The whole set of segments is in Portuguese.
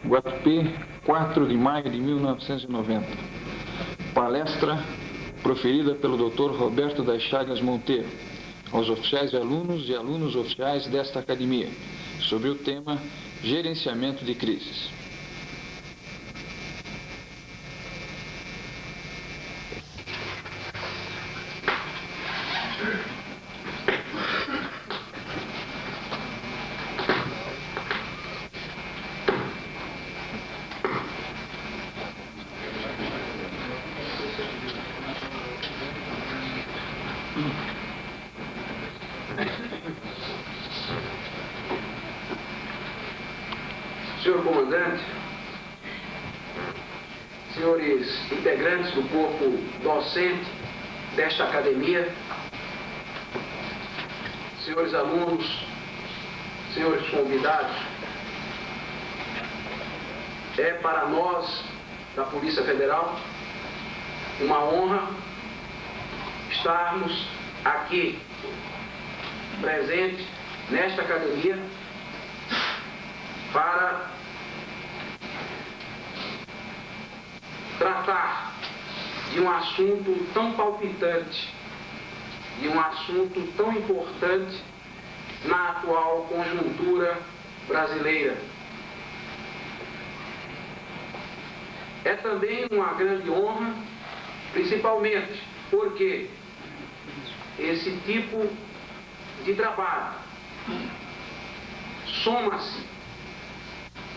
Guatupê, 4 de maio de 1990. Palestra proferida pelo Dr. Roberto das Chagas Monteiro, aos oficiais e alunos oficiais desta academia, sobre o tema Gerenciamento de Crises. Senhor comandante, senhores integrantes do corpo docente desta academia, senhores alunos, senhores convidados, é para nós, da Polícia Federal, uma honra estarmos aqui presentes nesta academia para tratar de um assunto tão palpitante, de um assunto tão importante na atual conjuntura brasileira. É também uma grande honra, principalmente porque esse tipo de trabalho soma-se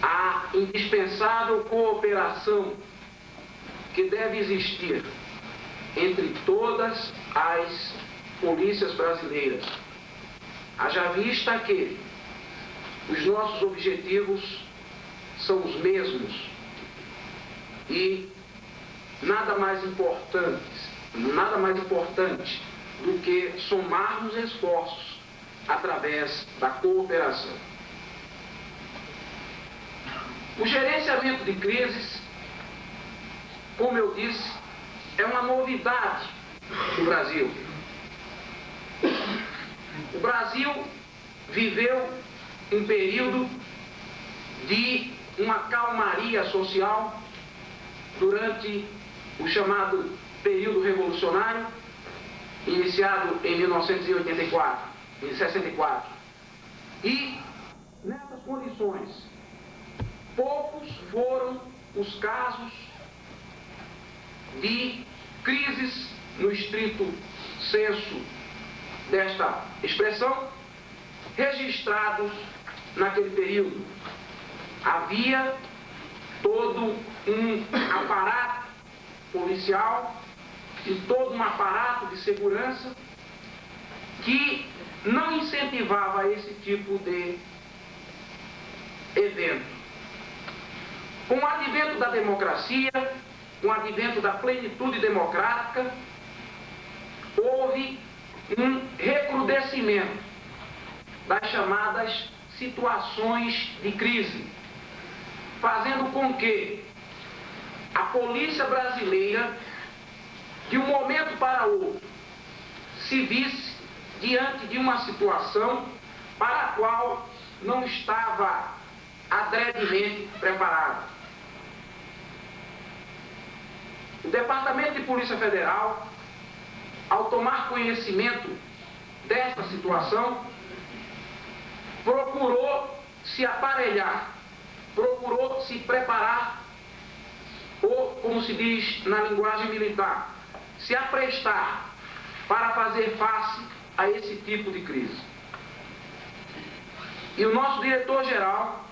à indispensável cooperação que deve existir entre todas as polícias brasileiras. Haja vista que os nossos objetivos são os mesmos e nada mais importante do que somarmos esforços através da cooperação. O gerenciamento de crises, como eu disse, é uma novidade no Brasil. O Brasil viveu um período de uma calmaria social durante o chamado período revolucionário, iniciado em 1964. E, nessas condições, poucos foram os casos de crises no estrito senso desta expressão registrados naquele período. Havia todo um aparato policial e todo um aparato de segurança que não incentivava esse tipo de evento. Com o advento da democracia, com o advento da plenitude democrática, houve um recrudescimento das chamadas situações de crise, fazendo com que a polícia brasileira, de um momento para outro, se visse diante de uma situação para a qual não estava adredemente preparada. O Departamento de Polícia Federal, ao tomar conhecimento desta situação, procurou se aparelhar, procurou se preparar, ou, como se diz na linguagem militar, se aprestar para fazer face a esse tipo de crise. E o nosso diretor-geral,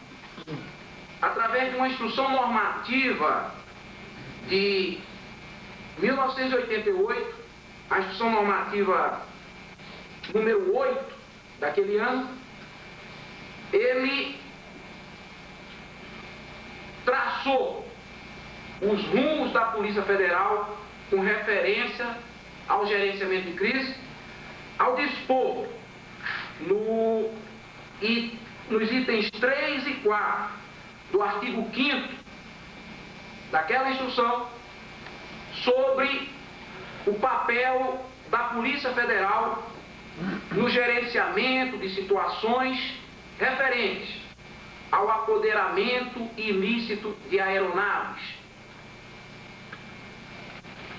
através de uma instrução normativa de 1988, a instrução normativa número 8 daquele ano, ele traçou os rumos da Polícia Federal com referência ao gerenciamento de crise, ao dispor nos itens 3 e 4 do artigo 5º daquela instrução sobre o papel da Polícia Federal no gerenciamento de situações referentes ao apoderamento ilícito de aeronaves,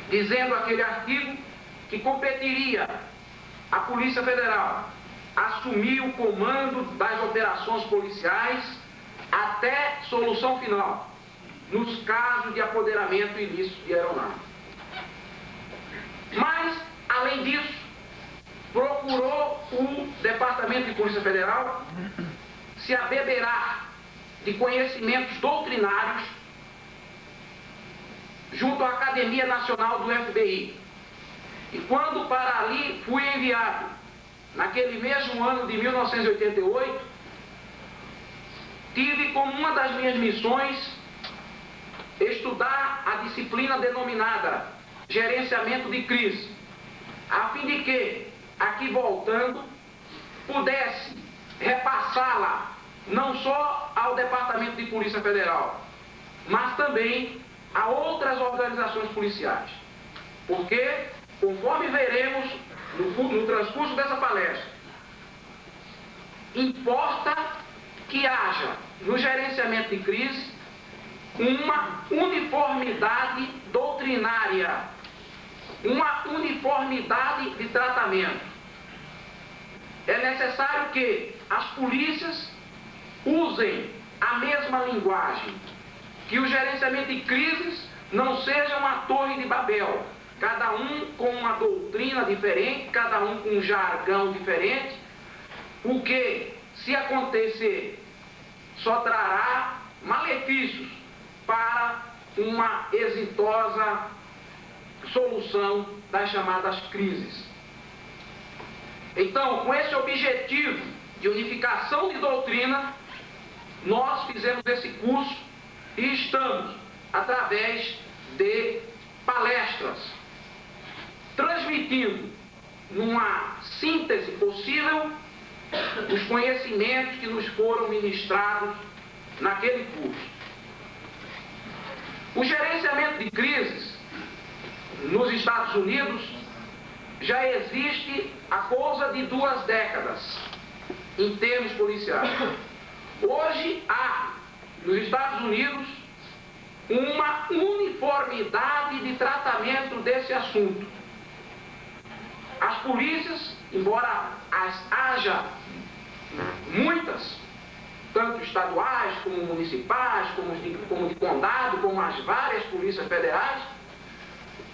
dizendo aquele artigo que competiria à Polícia Federal assumir o comando das operações policiais até solução final, nos casos de apoderamento ilícito de aeronave. Mas, além disso, procurou o Departamento de Polícia Federal se abeberar de conhecimentos doutrinários junto à Academia Nacional do FBI. E quando para ali fui enviado, naquele mesmo ano de 1988, tive como uma das minhas missões estudar a disciplina denominada Gerenciamento de Crise, a fim de que, aqui voltando, pudesse repassá-la não só ao Departamento de Polícia Federal, mas também a outras organizações policiais. Porque, conforme veremos no transcurso dessa palestra, importa que haja no gerenciamento de crise uma uniformidade doutrinária, uma uniformidade de tratamento. É necessário que as polícias usem a mesma linguagem, que o gerenciamento de crises não seja uma torre de Babel, cada um com uma doutrina diferente, cada um com um jargão diferente, porque, se acontecer, só trará malefícios para uma exitosa solução das chamadas crises. Então, com esse objetivo de unificação de doutrina, nós fizemos esse curso e estamos, através de palestras, transmitindo, numa síntese possível, os conhecimentos que nos foram ministrados naquele curso. O gerenciamento de crises nos Estados Unidos já existe há coisa de 2 décadas, em termos policiais. Hoje há, nos Estados Unidos, uma uniformidade de tratamento desse assunto. As polícias, embora haja muitas, tanto estaduais como municipais, como de condado, como as várias polícias federais,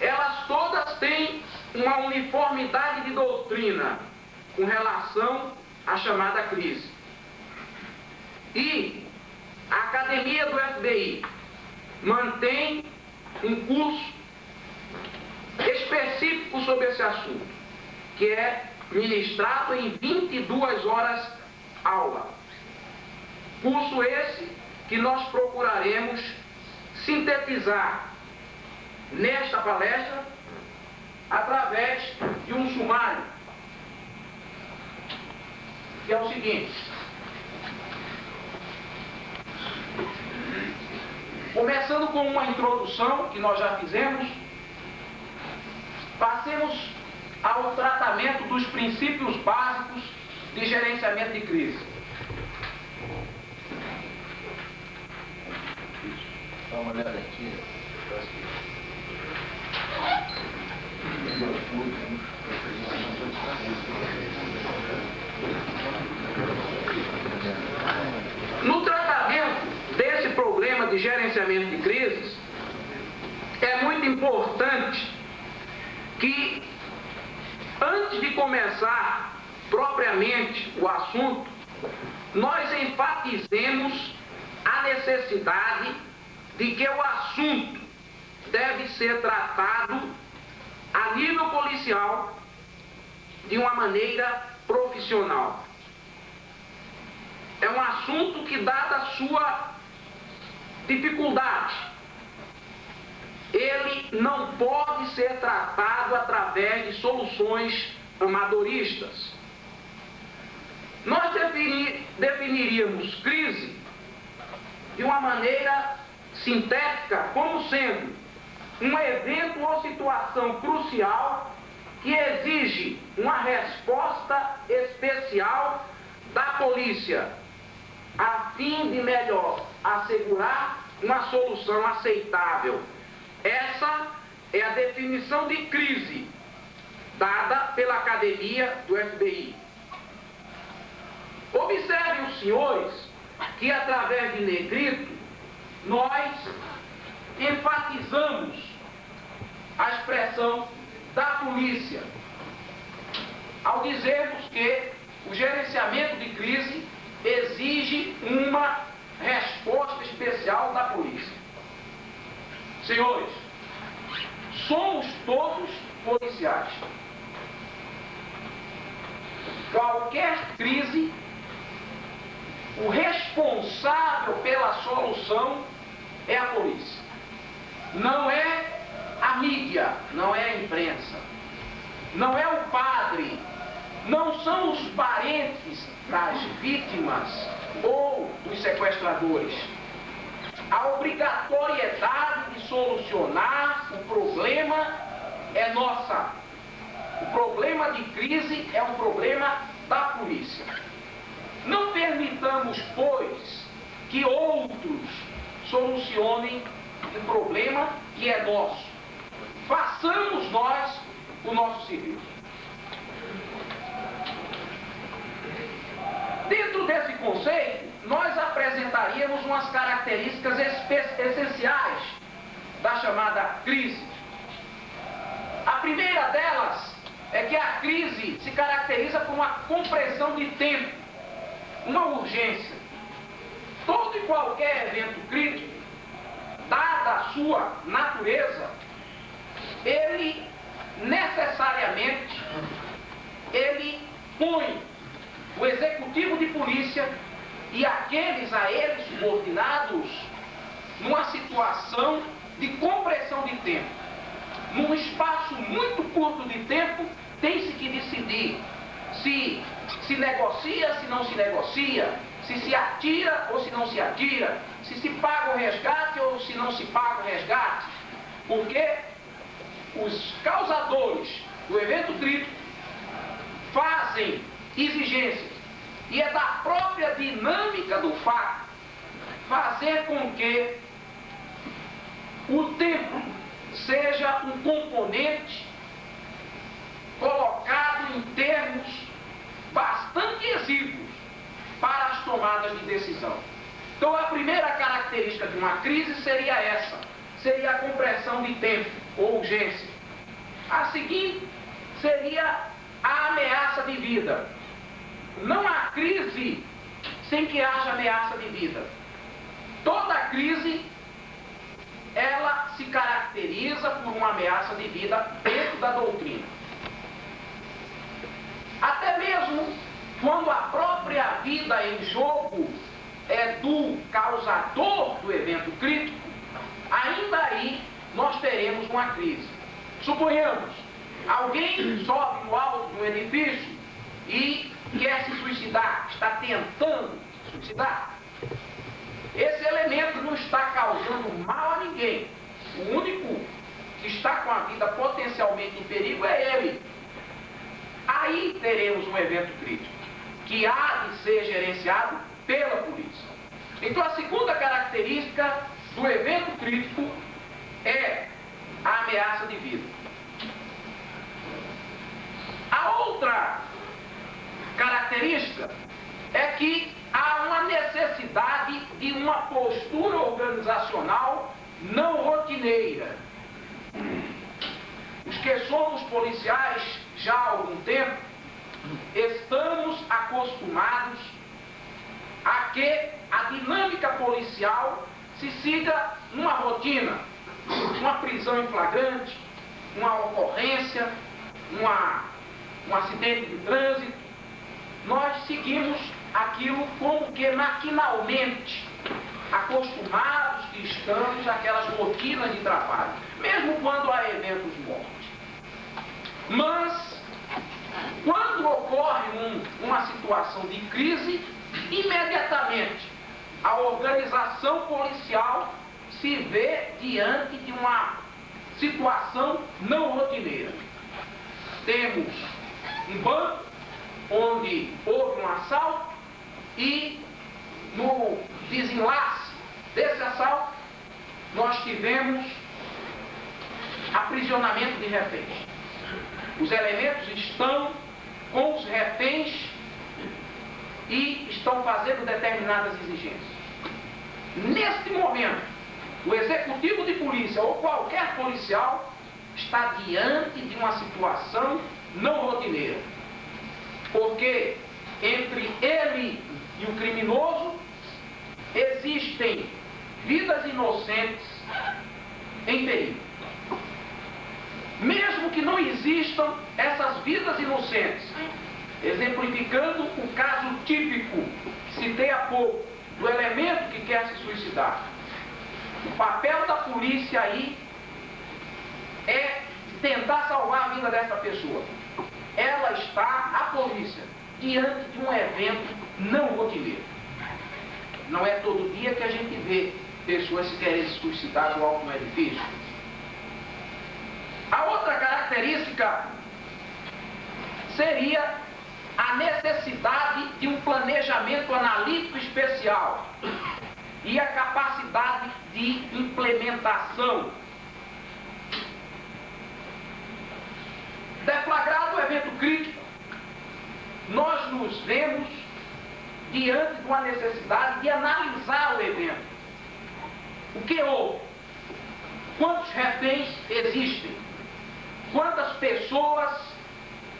elas todas têm uma uniformidade de doutrina com relação à chamada crise. E a Academia do FBI mantém um curso específico sobre esse assunto, que é ministrado em 22 horas aula. Curso esse que nós procuraremos sintetizar nesta palestra através de um sumário, que é o seguinte: começando com uma introdução que nós já fizemos, passemos ao tratamento dos princípios básicos de gerenciamento de crise. Dá uma olhada aqui. No tratamento desse problema de gerenciamento de crises, é muito importante que, antes de começar propriamente o assunto, nós enfatizemos a necessidade de que o assunto deve ser tratado a nível policial de uma maneira profissional. É um assunto que, dada a sua dificuldade, ele não pode ser tratado através de soluções amadoristas. Nós definiríamos crise de uma maneira sintética como sendo um evento ou situação crucial que exige uma resposta especial da polícia a fim de melhor assegurar uma solução aceitável. Essa é a definição de crise dada pela Academia do FBI. Observem os senhores que, através de negrito, nós enfatizamos a expressão da polícia, ao dizermos que o gerenciamento de crise exige uma resposta especial da polícia. Senhores, somos todos policiais. Qualquer crise, o responsável pela solução é a polícia. Não é a mídia, não é a imprensa, não é o padre, não são os parentes das vítimas ou dos sequestradores. A obrigatoriedade de solucionar o problema é nossa. O problema de crise é um problema da polícia. Não permitamos, pois, que outros solucionem um problema que é nosso. Façamos nós o nosso serviço. Dentro desse conceito, nós apresentaríamos umas características essenciais da chamada crise. A primeira delas é que a crise se caracteriza por uma compressão de tempo, uma urgência. Todo e qualquer evento crítico, dada a sua natureza, ele necessariamente põe o executivo de polícia e aqueles a ele subordinados numa situação de compressão de tempo. Num espaço muito curto de tempo, tem-se que decidir se negocia, se não se negocia, se atira ou se não se atira, se paga o resgate ou se não se paga o resgate, porque os causadores do evento crítico fazem exigências, e é da própria dinâmica do fato fazer com que o tempo seja um componente colocado em termos bastante exíguos para as tomadas de decisão. Então, a primeira característica de uma crise seria essa, seria a compressão de tempo ou urgência. A seguinte seria a ameaça de vida. Não há crise sem que haja ameaça de vida. Toda crise, ela se caracteriza por uma ameaça de vida dentro da doutrina. Até mesmo quando a própria vida em jogo é do causador do evento crítico, ainda aí nós teremos uma crise. Suponhamos, alguém sobe no alto de um edifício e quer se suicidar, está tentando suicidar. Esse elemento não está causando mal a ninguém. O único que está com a vida potencialmente em perigo é ele. Aí teremos um evento crítico, que há de ser gerenciado pela polícia. Então, a segunda característica do evento crítico é a ameaça de vida. A outra característica é que há uma necessidade de uma postura organizacional não rotineira. Os que somos policiais já há algum tempo, estamos acostumados a que a dinâmica policial se siga numa rotina, uma prisão em flagrante, uma ocorrência, um acidente de trânsito. Nós seguimos aquilo como que maquinalmente, acostumados que estamos àquelas rotinas de trabalho, mesmo quando há eventos mortos. Mas, quando ocorre uma situação de crise, imediatamente a organização policial se vê diante de uma situação não rotineira. Temos um banco onde houve um assalto e no desenlace desse assalto, nós tivemos aprisionamento de reféns. Os elementos estão com os reféns e estão fazendo determinadas exigências. Neste momento, o executivo de polícia ou qualquer policial está diante de uma situação não rotineira. Porque entre ele e o criminoso existem vidas inocentes em perigo. Mesmo que não existam essas vidas inocentes, exemplificando o caso típico que citei há pouco, do elemento que quer se suicidar. O papel da polícia aí é tentar salvar a vida dessa pessoa. Ela está, a polícia, diante de um evento não rotineiro. Não é todo dia que a gente vê pessoas se querendo se suicidar do alto de um edifício. A outra característica seria a necessidade de um planejamento analítico especial e a capacidade de implementação. Deflagrado o evento crítico, nós nos vemos diante de uma necessidade de analisar o evento. O que houve? Quantos reféns existem? Quantas pessoas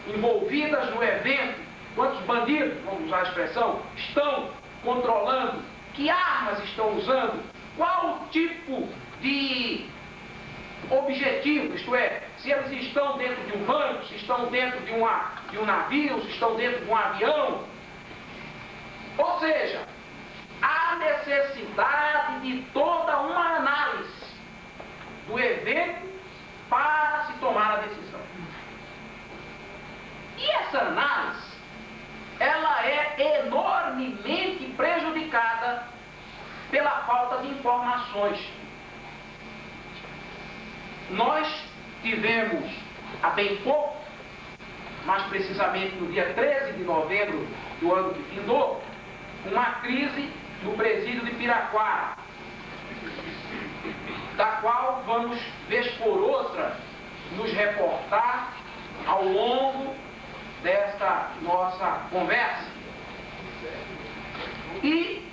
envolvidas no evento, quantos bandidos, vamos usar a expressão, estão controlando? Que armas estão usando? Qual o tipo de objetivo, isto é, se eles estão dentro de um banco, se estão dentro de um navio, se estão dentro de um avião? Ou seja, há necessidade de toda uma análise do evento para se tomar a decisão. E essa análise, ela é enormemente prejudicada pela falta de informações. Nós tivemos há bem pouco, mais precisamente no dia 13 de novembro do ano que findou, uma crise no presídio de Piraquara, da qual vamos, vez por outra, nos reportar ao longo desta nossa conversa. E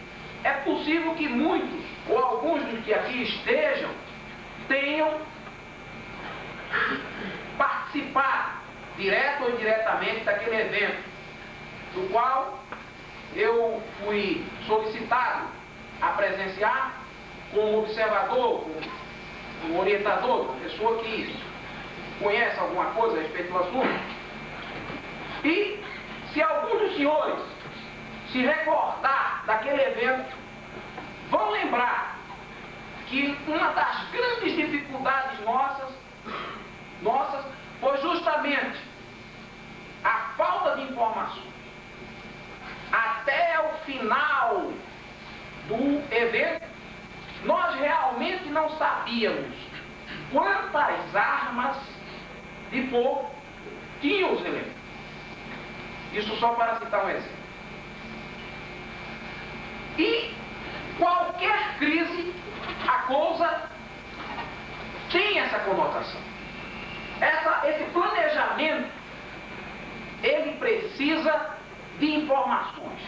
é possível que muitos, ou alguns dos que aqui estejam, tenham participado, direto ou indiretamente, daquele evento, do qual eu fui solicitado a presenciar como observador, como orientador, uma pessoa que conhece alguma coisa a respeito do assunto. E se alguns dos senhores se recordar daquele evento, vão lembrar que uma das grandes dificuldades nossas foi justamente a falta de informações. Até o final do evento, nós realmente não sabíamos quantas armas de fogo tinham os elementos. Isso só para citar um exemplo. E qualquer crise, a coisa tem essa conotação. Esse planejamento, ele precisa de informações.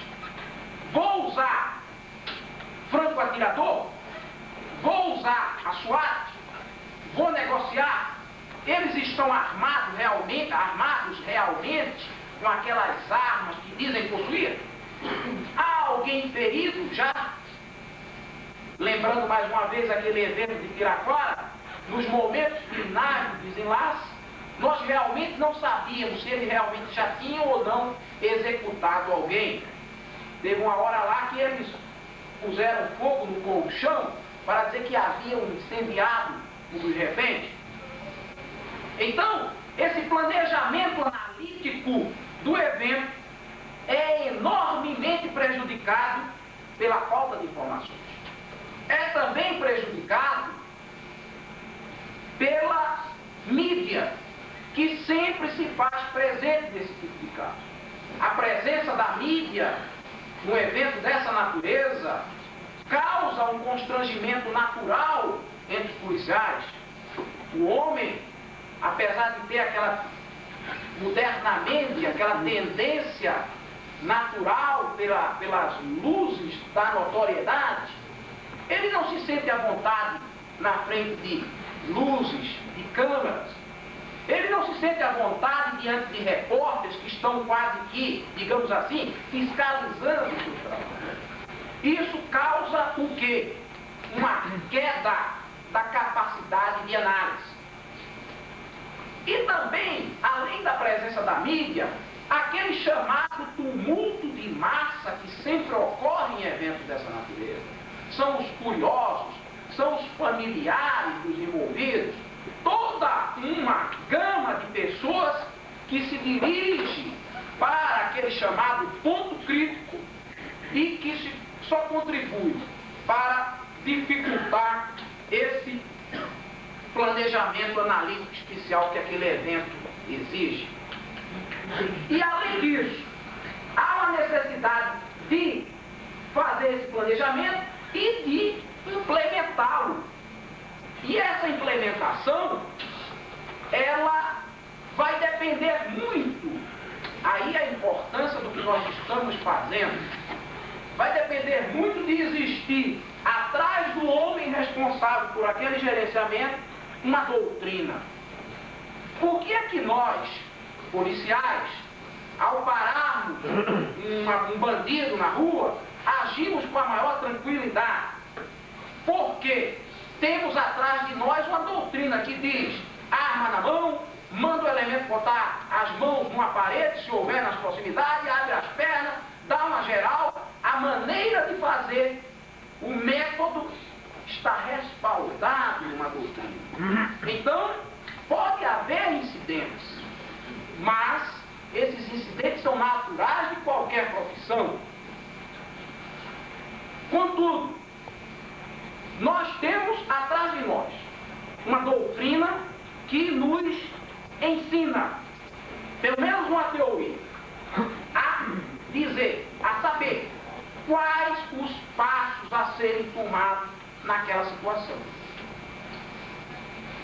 Vou usar franco atirador? Vou usar a SWAT? Vou negociar? Eles estão armados realmente com aquelas armas que dizem possuir? Há alguém ferido já? Lembrando mais uma vez aquele evento de Piraquara, nos momentos finais do desenlace, nós realmente não sabíamos se eles realmente já tinham ou não executado alguém. Teve uma hora lá que eles puseram fogo no colchão para dizer que haviam incendiado um dos reféns. Então, esse planejamento analítico do evento é enormemente prejudicado pela falta de informações. É também prejudicado pela mídia, que sempre se faz presente nesse tipo de caso. A presença da mídia num evento dessa natureza, causa um constrangimento natural entre os policiais. O homem, apesar de ter modernamente, aquela tendência natural pelas luzes da notoriedade, ele não se sente à vontade na frente de luzes, de câmeras. Ele não se sente à vontade diante de repórteres que estão quase que, digamos assim, fiscalizando o seu trabalho. Isso causa o quê? Uma queda da capacidade de análise. E também, além da presença da mídia, aquele chamado tumulto de massa que sempre ocorre em eventos dessa natureza. São os curiosos, são os familiares dos envolvidos, toda uma gama de pessoas que se dirige para aquele chamado ponto crítico e que só contribui para dificultar esse planejamento analítico especial que aquele evento exige. E além disso, há uma necessidade de fazer esse planejamento e de implementá-lo. E essa implementação, ela vai depender muito, aí a importância do que nós estamos fazendo, vai depender muito de existir, atrás do homem responsável por aquele gerenciamento, uma doutrina. Por que é que nós, policiais, ao pararmos um bandido na rua, agimos com a maior tranquilidade? Porque temos atrás de nós uma doutrina que diz: arma na mão, manda o elemento botar as mãos numa parede, se houver nas proximidades, abre as pernas, dá uma geral. A maneira de fazer, o método está respaldado numa doutrina. Então, pode haver incidentes, mas esses incidentes são naturais de qualquer profissão. Contudo, nós temos atrás de nós uma doutrina que nos ensina, pelo menos uma teoria, a dizer, a saber quais os passos a serem tomados naquela situação.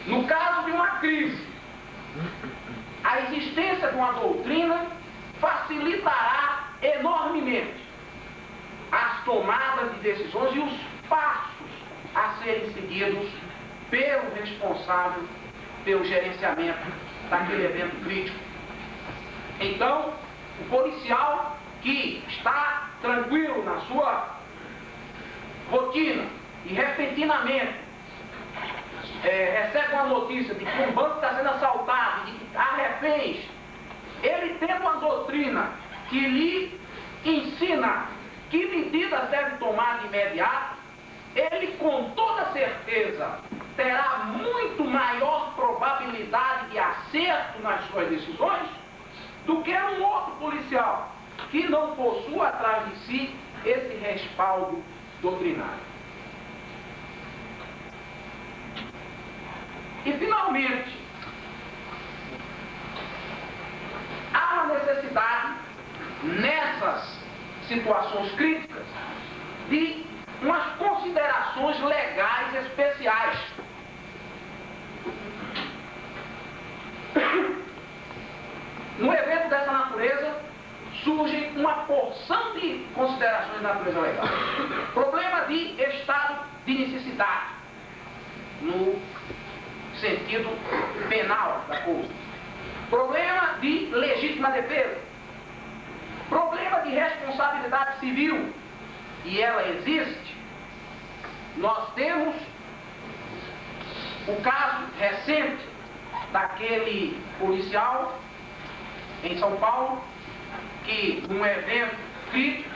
No caso de uma crise, a existência de uma doutrina facilitará enormemente as tomadas de decisões e os passos a serem seguidos pelo responsável pelo gerenciamento daquele evento crítico. Então, o policial que está tranquilo na sua rotina e repentinamente recebe uma notícia de que um banco está sendo assaltado, de que há reféns, ele tem uma doutrina que lhe ensina que medidas deve tomar de imediato, ele com toda certeza terá muito maior probabilidade de acerto nas suas decisões do que um outro policial que não possua atrás de si esse respaldo doutrinário. E, finalmente, há uma necessidade, nessas situações críticas, de umas considerações legais especiais. No evento dessa natureza, surge uma porção de considerações de natureza legal. Problema de estado de necessidade, no sentido penal da coisa. Problema de legítima defesa. Problema de responsabilidade civil. E ela existe. Nós temos o caso recente daquele policial em São Paulo que, num evento crítico,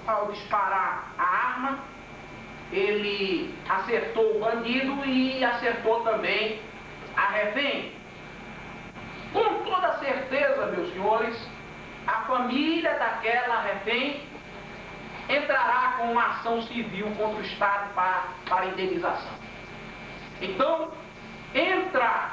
ao disparar a arma, ele acertou o bandido e acertou também a refém. Com toda certeza, meus senhores, a família daquela refém entrará com uma ação civil contra o Estado para indenização. Então, entra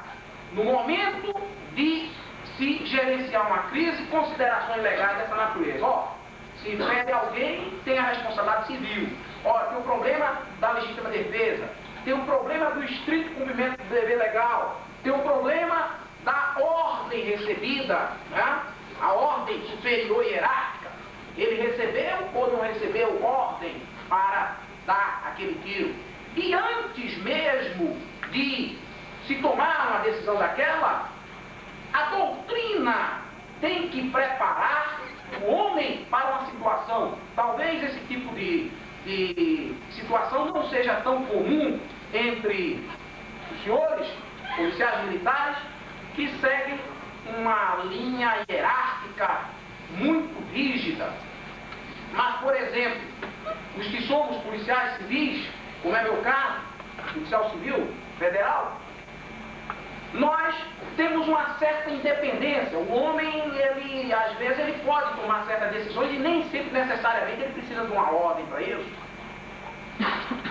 no momento de se gerenciar uma crise, considerações legais dessa natureza. Ó, se fere alguém, tem a responsabilidade civil. Ó, tem o problema da legítima defesa, tem o problema do estrito cumprimento do dever legal, tem o problema da ordem recebida, né? A ordem superior hierárquica. Ele recebeu ou não recebeu ordem para dar aquele tiro. E antes mesmo de se tomar uma decisão daquela, a doutrina tem que preparar o homem para uma situação. Talvez esse tipo de situação não seja tão comum entre os senhores policiais militares, que seguem uma linha hierárquica muito rígida. Mas, por exemplo, os que somos policiais civis, como é meu caso, policial civil federal, nós temos uma certa independência. O homem, ele, às vezes, ele pode tomar certas decisões e nem sempre necessariamente ele precisa de uma ordem para isso.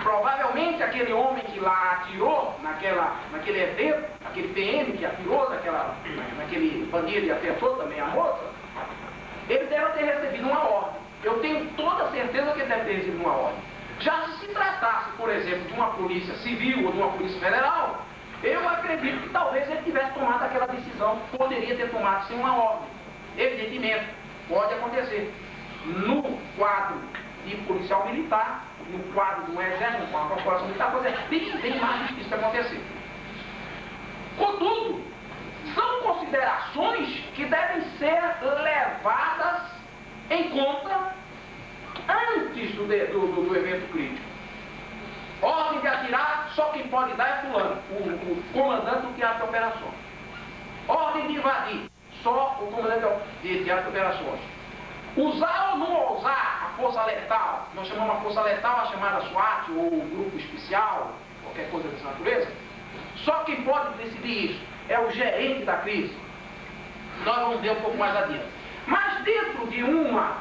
Provavelmente aquele homem que lá atirou naquele evento, aquele PM que atirou naquele bandido e acertou também a moça, ele deve ter recebido uma ordem. Eu tenho toda certeza que ele deve ter recebido uma ordem. Já se tratasse, por exemplo, de uma polícia civil ou de uma polícia federal, eu acredito que talvez ele tivesse tomado aquela decisão, poderia ter tomado sem uma ordem. Evidentemente, pode acontecer. No quadro de policial militar, no quadro do exército, com a corporação militar, coisa é bem mais difícil de acontecer. Contudo, são considerações que devem ser levadas em conta antes do evento crítico. Ordem de atirar, só quem pode dar é fulano, o comandante do teatro de operações. Ordem de invadir, só o comandante de teatro de operações. Usar ou não usar a força letal, nós chamamos a força letal a chamada SWAT ou grupo especial, qualquer coisa dessa natureza, só quem pode decidir isso é o gerente da crise. Nós vamos ver um pouco mais adiante. Mas dentro de uma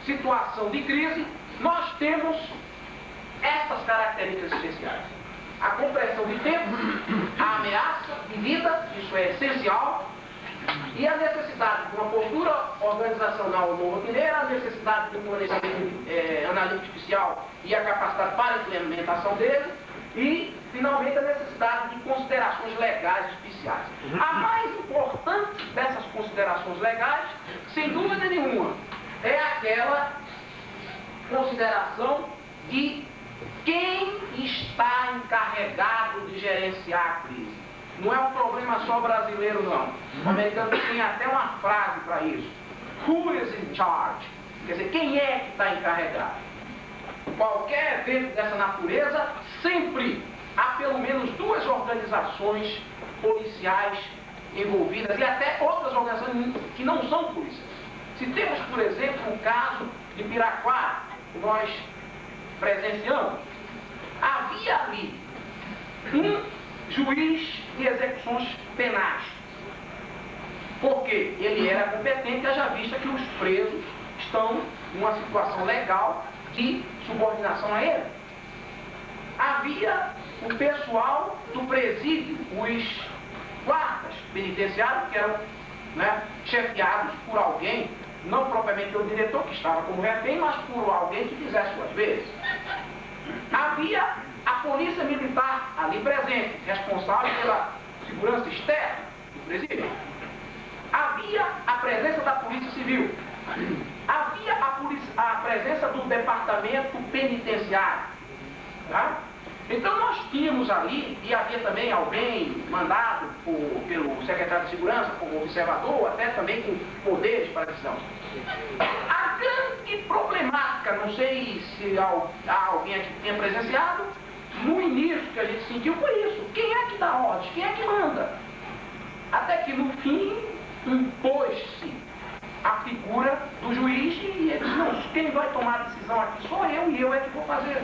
situação de crise, nós temos estas características especiais. A compressão de tempo, a ameaça de vida, isso é essencial, e a necessidade de uma postura organizacional não rotineira, a necessidade de um planejamento analítico especial e a capacidade para a implementação dele, e, finalmente, a necessidade de considerações legais especiais. A mais importante dessas considerações legais, sem dúvida nenhuma, é aquela consideração de quem está encarregado de gerenciar a crise. Não é um problema só brasileiro, não. O americano tem até uma frase para isso. Who is in charge? Quer dizer, quem é que está encarregado? Qualquer evento dessa natureza, sempre há pelo menos duas organizações policiais envolvidas e até outras organizações que não são polícias. Se temos, por exemplo, um caso de Piraquara, que nós presenciamos, havia ali um juiz de execuções penais, porque ele era competente, haja vista que os presos estão numa situação legal de subordinação a ele. Havia o pessoal do presídio, os guardas penitenciários, que eram chefiados por alguém, não propriamente pelo diretor, que estava como refém, mas por alguém que fizesse suas vezes. Havia a polícia militar ali presente, responsável pela segurança externa do presídio. Havia a presença da polícia civil. Havia a presença do departamento penitenciário. Tá? Então nós tínhamos ali, e havia também alguém mandado pelo secretário de segurança, como observador, até também com poderes para decisão. A grande problemática, não sei se há alguém aqui que tenha presenciado, no início que a gente sentiu foi isso. Quem é que dá ordens? Quem é que manda? Até que no fim impôs-se a figura do juiz e ele disse, não, quem vai tomar a decisão aqui sou eu e eu é que vou fazer.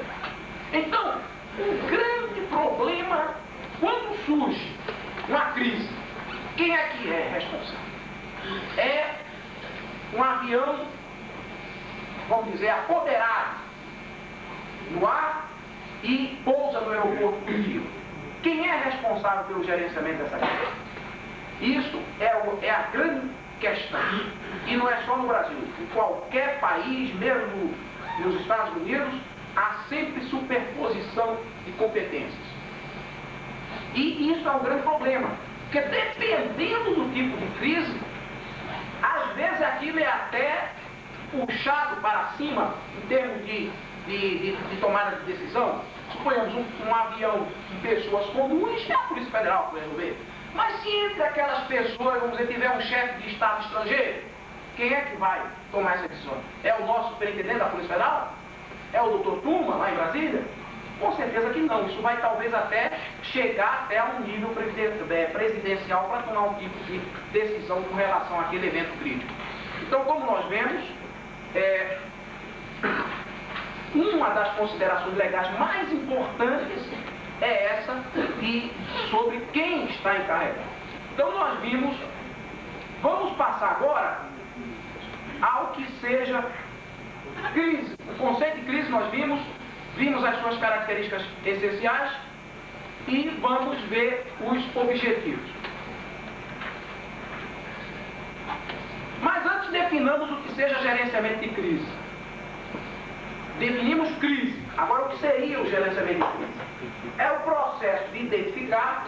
Então, um grande problema quando surge uma crise, quem é que é responsável? É um avião, vamos dizer, apoderado no ar e pousa no aeroporto Curitiba. Quem é responsável pelo gerenciamento dessa crise? Isso é a grande questão. E não é só no Brasil. Em qualquer país, mesmo nos Estados Unidos, há sempre superposição de competências. E isso é um grande problema. Porque dependendo do tipo de crise, às vezes aquilo é até puxado para cima em termos de tomada de decisão. Suponhamos um avião de pessoas comuns, é a Polícia Federal que vai resolver. Mas se entre aquelas pessoas, vamos dizer, tiver um chefe de Estado estrangeiro, quem é que vai tomar essa decisão? É o nosso superintendente da Polícia Federal? É o Dr. Tuma, lá em Brasília? Com certeza que não. Isso vai talvez até chegar até um nível presidencial para tomar um tipo de decisão com relação àquele evento crítico. Então, como nós vemos, uma das considerações legais mais importantes é essa sobre quem está encarregado. Então nós vamos passar agora ao que seja crise. O conceito de crise nós vimos as suas características essenciais e vamos ver os objetivos. Mas antes definamos o que seja gerenciamento de crise. Definimos crise. Agora, o que seria o gerenciamento de crise? É o processo de identificar,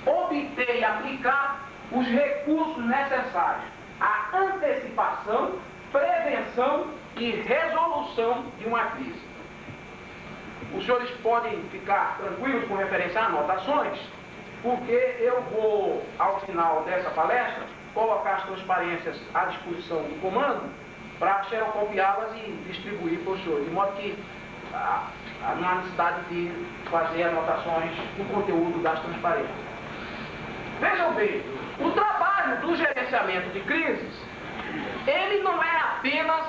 obter e aplicar os recursos necessários à antecipação, prevenção e resolução de uma crise. Os senhores podem ficar tranquilos com referência a anotações, porque eu vou, ao final dessa palestra, colocar as transparências à disposição do comando para xerocopiá-las e distribuir para os senhores, de modo que não há necessidade de fazer anotações do conteúdo das transparências. Vejam bem, o trabalho do gerenciamento de crises, ele não é apenas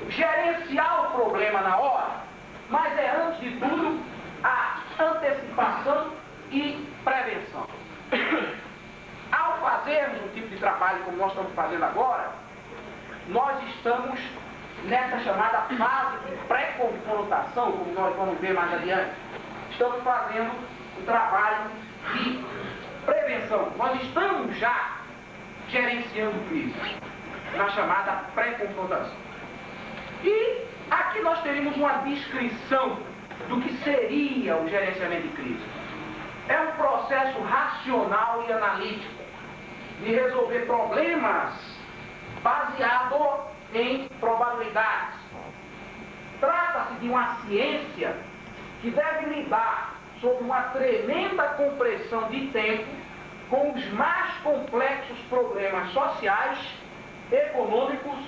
gerenciar o problema na hora, mas é, antes de tudo, a antecipação e prevenção. Ao fazermos um tipo de trabalho como nós estamos fazendo agora, nós estamos nessa chamada fase de pré-confrontação, como nós vamos ver mais adiante. Estamos fazendo um trabalho de prevenção. Nós estamos já gerenciando crises, na chamada pré-confrontação. E aqui nós teríamos uma descrição do que seria o gerenciamento de crise. É um processo racional e analítico de resolver problemas baseado em probabilidades. Trata-se de uma ciência que deve lidar sob uma tremenda compressão de tempo com os mais complexos problemas sociais, econômicos,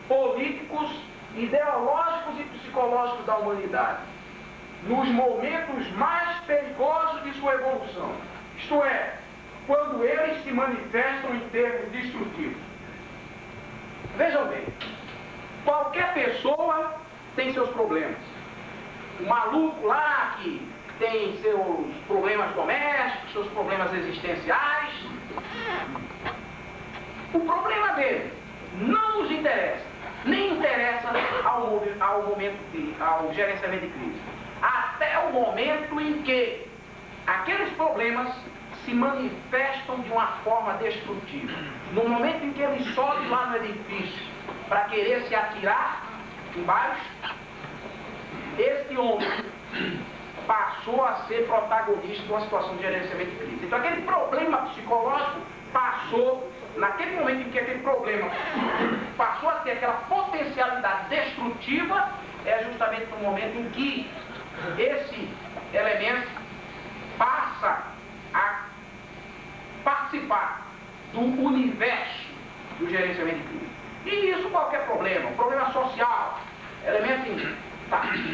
políticos, ideológicos e psicológicos da humanidade, nos momentos mais perigosos de sua evolução, isto é, quando eles se manifestam em termos destrutivos. Vejam bem, qualquer pessoa tem seus problemas. O maluco lá que tem seus problemas domésticos, seus problemas existenciais. O problema dele não nos interessa, nem interessa ao gerenciamento de crise. Até o momento em que aqueles problemas se manifestam de uma forma destrutiva. No momento em que ele sobe lá no edifício para querer se atirar embaixo, esse homem passou a ser protagonista de uma situação de gerenciamento de crise. Então aquele problema psicológico passou, naquele momento em que aquele problema passou a ter aquela potencialidade destrutiva, é justamente no momento em que esse elemento passa a participar do universo do gerenciamento de crise. E isso qualquer problema, problema social, elemento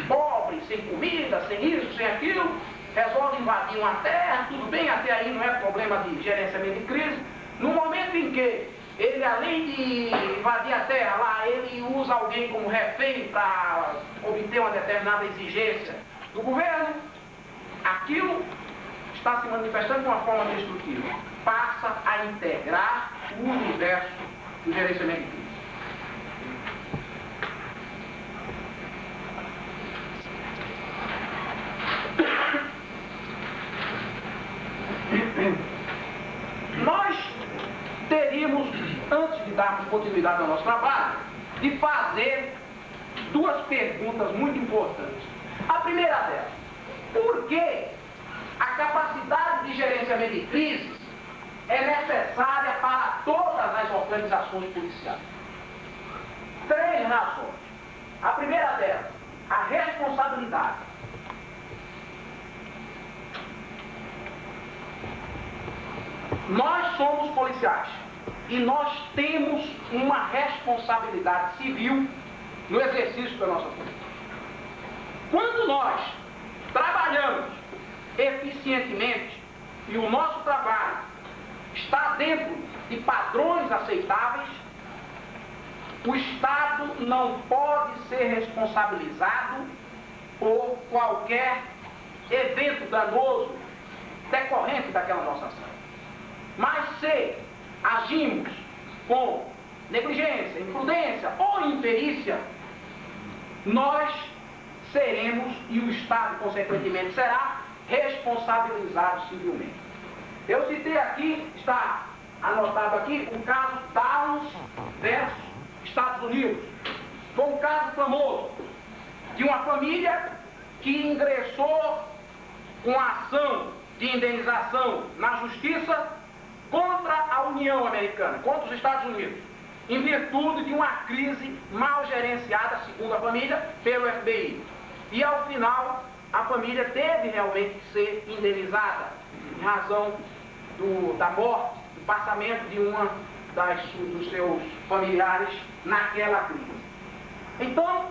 pobre, sem comida, sem isso, sem aquilo, resolve invadir uma terra, tudo bem, até aí não é problema de gerenciamento de crise. No momento em que ele, além de invadir a terra lá, ele usa alguém como refém para obter uma determinada exigência do governo, aquilo está se manifestando de uma forma destrutiva. Passa a integrar o universo do gerenciamento de crise. Nós darmos continuidade ao nosso trabalho, de fazer duas perguntas muito importantes. A primeira delas, por que a capacidade de gerenciamento de crises é necessária para todas as organizações policiais? Três razões. A primeira delas, a responsabilidade. Nós somos policiais e nós temos uma responsabilidade civil no exercício da nossa função. Quando nós trabalhamos eficientemente e o nosso trabalho está dentro de padrões aceitáveis, o Estado não pode ser responsabilizado por qualquer evento danoso decorrente daquela nossa ação. Mas se agimos com negligência, imprudência ou imperícia, nós seremos, e o Estado consequentemente será, responsabilizado civilmente. Eu citei aqui, está anotado aqui, o caso Downs versus Estados Unidos. Foi um caso famoso de uma família que ingressou com a ação de indenização na justiça contra a União Americana, contra os Estados Unidos, em virtude de uma crise mal gerenciada, segundo a família, pelo FBI. E ao final, a família teve realmente que ser indenizada em razão da morte, do passamento de uma dos seus familiares naquela crise. Então,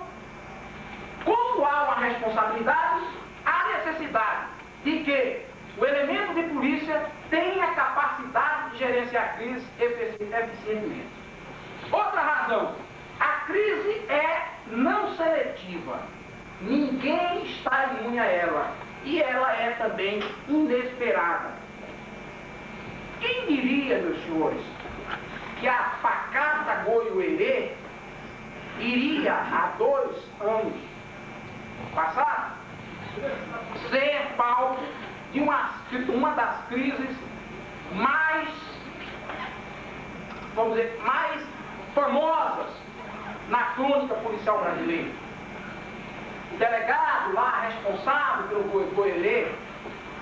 como há uma responsabilidade, há necessidade de que o elemento de polícia tenha capacidade de gerenciar a crise eficientemente. Outra razão, a crise é não seletiva. Ninguém está imune a ela. E ela é também inesperada. Quem diria, meus senhores, que a pacata Goiuerê iria, há 2 anos passados, ser palco de uma das crises mais, vamos dizer, mais famosas na crônica policial brasileira. O delegado lá, responsável pelo Goielê,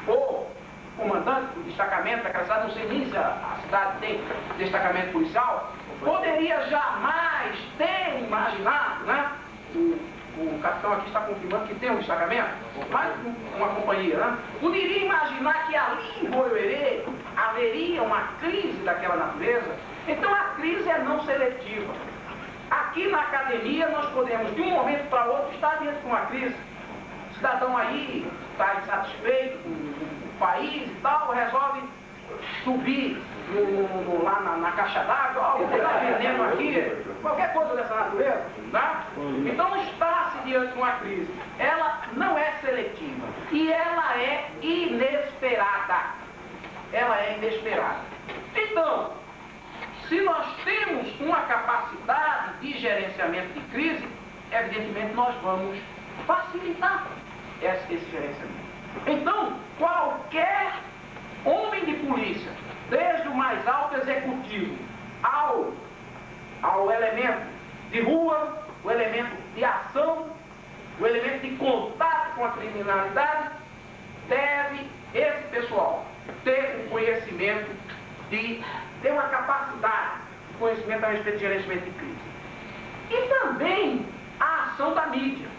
ou comandante do destacamento daquela cidade, não sei nem se a cidade tem destacamento policial, poderia jamais ter imaginado, né? O capitão aqui está confirmando que tem um destacamento, mas uma companhia, né? Poderia imaginar que ali em Goiuerê haveria uma crise daquela natureza. Então a crise é não seletiva. Aqui na academia nós podemos, de um momento para outro, estar diante de uma crise. O cidadão aí está insatisfeito com o país e tal, resolve subir lá na caixa d'água, está vendendo aqui, qualquer coisa dessa natureza, né? Então está-se diante de uma crise. Ela não é seletiva e ela é inesperada. Ela é inesperada. Então, se nós temos uma capacidade de gerenciamento de crise, evidentemente nós vamos facilitar esse gerenciamento. Então, qualquer homem de polícia, desde o mais alto executivo ao elemento de rua, o elemento de ação, o elemento de contato com a criminalidade, deve, esse pessoal, ter um conhecimento ter uma capacidade de conhecimento a respeito de gerenciamento de crise. E também a ação da mídia.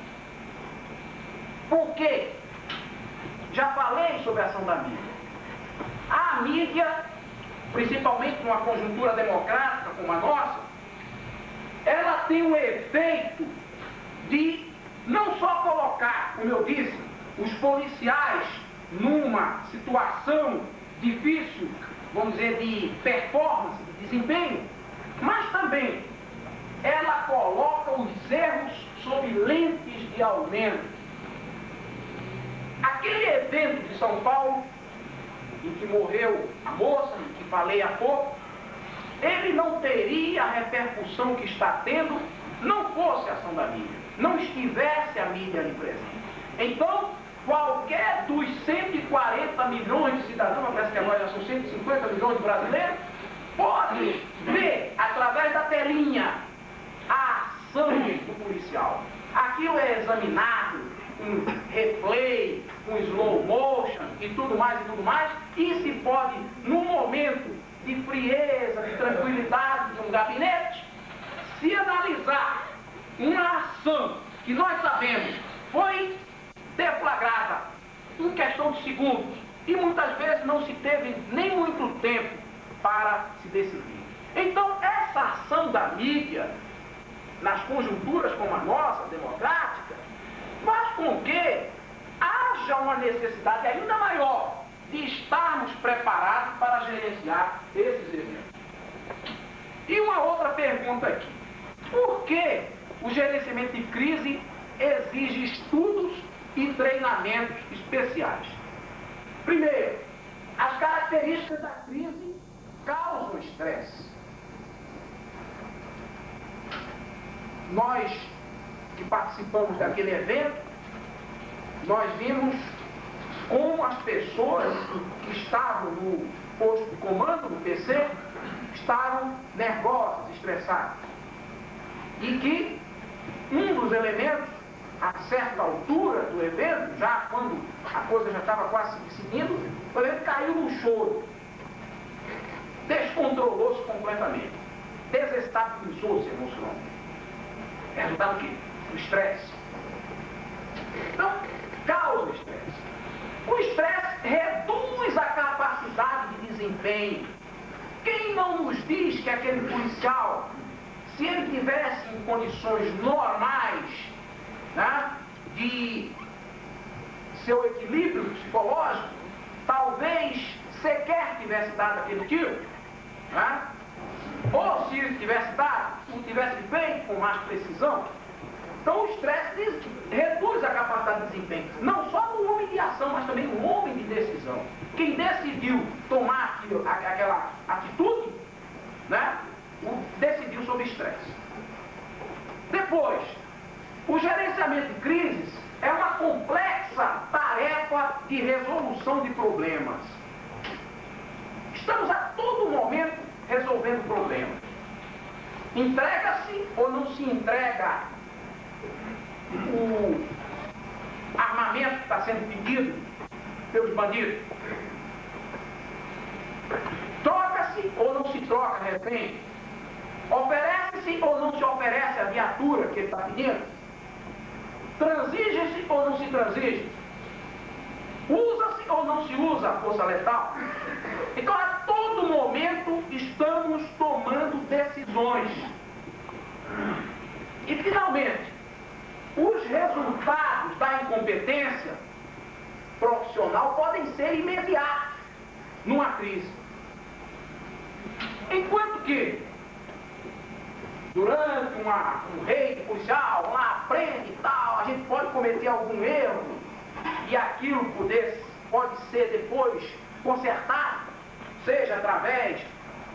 Por quê? Já falei sobre a ação da mídia. A mídia, principalmente numa conjuntura democrática como a nossa, ela tem o efeito de não só colocar, como eu disse, os policiais numa situação difícil, vamos dizer, de performance, de desempenho, mas também ela coloca os erros sob lentes de aumento. Aquele evento de São Paulo, em que morreu a moça, em que falei há pouco, ele não teria a repercussão que está tendo, não fosse a ação da mídia, não estivesse a mídia ali presente. Então, qualquer dos 140 milhões de cidadãos, parece que agora já são 150 milhões de brasileiros, pode ver, através da telinha, a ação do policial. Aquilo é examinado com replay, com slow motion e tudo mais, e se pode, no momento de frieza, de tranquilidade de um gabinete, se analisar uma ação que nós sabemos foi deflagrada em questão de segundos e muitas vezes não se teve nem muito tempo para se decidir. Então, essa ação da mídia, nas conjunturas como a nossa, democrática, faz com que haja uma necessidade ainda maior de estarmos preparados para gerenciar esses eventos. E uma outra pergunta aqui. Por que o gerenciamento de crise exige estudos e treinamentos especiais? Primeiro, as características da crise causam estresse. Nós que participamos daquele evento, nós vimos como as pessoas que estavam no posto de comando, no PC, estavam nervosas, estressadas. E que um dos elementos, a certa altura do evento, já quando a coisa já estava quase se decidindo, o evento caiu num choro. Descontrolou-se completamente. Desestabilizou-se emocionalmente. Resultado do quê? O estresse. Então, causa estresse. O estresse reduz a capacidade de desempenho. Quem não nos diz que aquele policial, se ele tivesse em condições normais, né, de seu equilíbrio psicológico, talvez sequer tivesse dado aquele tiro, né? Ou se ele tivesse dado, não tivesse feito com mais precisão. Então o estresse reduz a capacidade de desempenho, não só no homem de ação, mas também no homem de decisão. Quem decidiu tomar aquela atitude, né, decidiu sob estresse. Depois, o gerenciamento de crises é uma complexa tarefa de resolução de problemas. Estamos a todo momento resolvendo problemas. Entrega-se ou não se entrega o armamento que está sendo pedido pelos bandidos? Troca-se ou não se troca refém? Oferece-se ou não se oferece a viatura que ele está pedindo? Transige-se ou não se transige? Usa-se ou não se usa a força letal? Então, a todo momento, estamos tomando decisões. E, finalmente, os resultados da incompetência profissional podem ser imediatos numa crise. Enquanto que, durante um reide policial, lá prende e tal, a gente pode cometer algum erro e aquilo pode ser depois consertado, seja através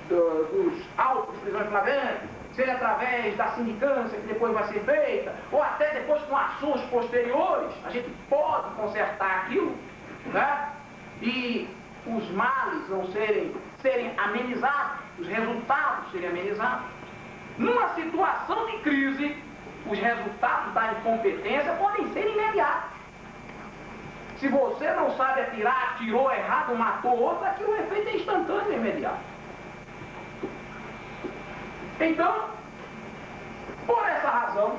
dos autos de prisão em flagrante, seja através da sindicância que depois vai ser feita, ou até depois com ações posteriores, a gente pode consertar aquilo, né? E os males não serem amenizados, os resultados serem amenizados. Numa situação de crise, os resultados da incompetência podem ser imediatos. Se você não sabe atirar, atirou errado, matou outro, aquilo o efeito é instantâneo e imediato. Então, por essa razão,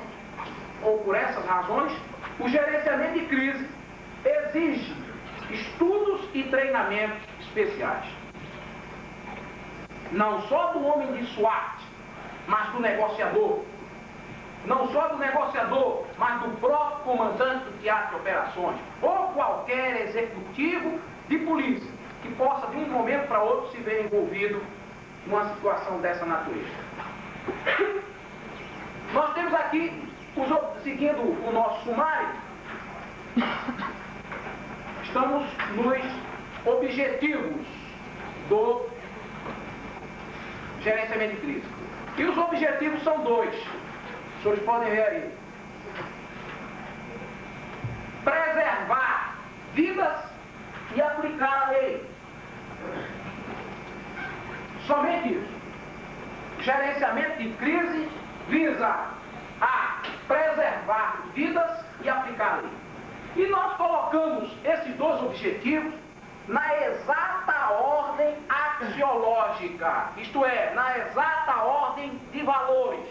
ou por essas razões, o gerenciamento de crise exige estudos e treinamentos especiais. Não só do homem de SWAT, mas do negociador. Não só do negociador, mas do próprio comandante do teatro de operações, ou qualquer executivo de polícia que possa, de um momento para outro, se ver envolvido numa situação dessa natureza. Nós temos aqui, seguindo o nosso sumário, estamos nos objetivos do gerenciamento de crise. E os objetivos são dois. Os senhores podem ver aí. Preservar vidas e aplicar a lei. Somente isso. gerenciamento de crise visa a preservar vidas e aplicar a lei. E nós colocamos esses dois objetivos na exata ordem axiológica, isto é, na exata ordem de valores.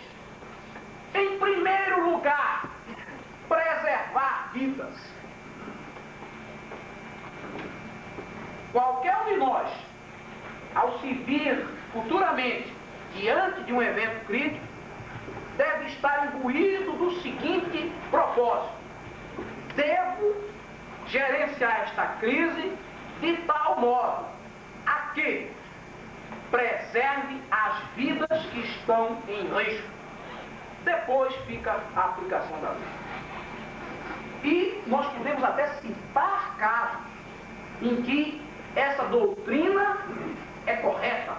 Em primeiro lugar, preservar vidas. Qualquer um de nós, ao se vir futuramente diante de um evento crítico, deve estar imbuído do seguinte propósito: devo gerenciar esta crise de tal modo a que preserve as vidas que estão em risco. Depois fica a aplicação da lei. E nós podemos até citar casos em que essa doutrina é correta.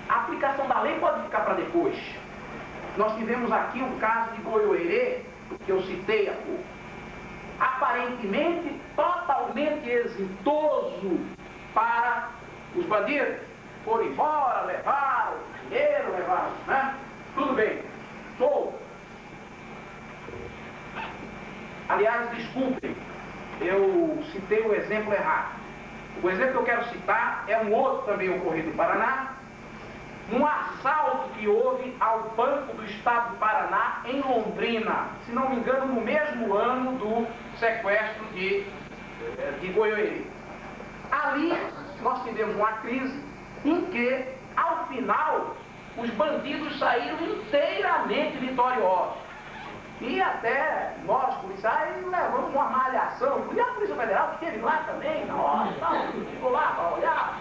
A aplicação da lei pode ficar para depois. Nós tivemos aqui o caso de Goiôerê, que eu citei há pouco. Aparentemente totalmente exitoso para os bandidos. Foram embora, levaram dinheiro, levaram, né? Tudo bem. Show. Aliás, desculpem, eu citei o exemplo errado. O exemplo que eu quero citar é um outro também ocorrido no Paraná, um assalto que houve ao Banco do Estado do Paraná em Londrina, se não me engano, no mesmo ano do sequestro de Goiôerê. Ali nós tivemos uma crise em que, ao final, os bandidos saíram inteiramente vitoriosos. E até nós, policiais, levamos uma malhação. E a Polícia Federal que esteve lá também, na hora, ficou lá para olhar.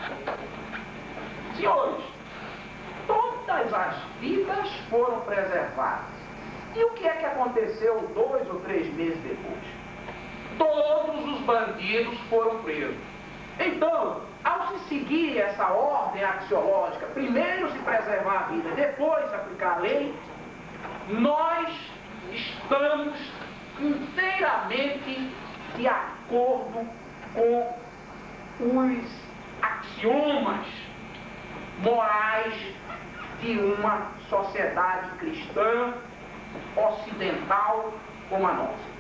Senhores, todas as vidas foram preservadas. E o que é que aconteceu 2 ou 3 meses depois? Todos os bandidos foram presos. Então, ao se seguir essa ordem axiológica, primeiro se preservar a vida, depois se aplicar a lei, nós estamos inteiramente de acordo com os axiomas morais de uma sociedade cristã ocidental como a nossa.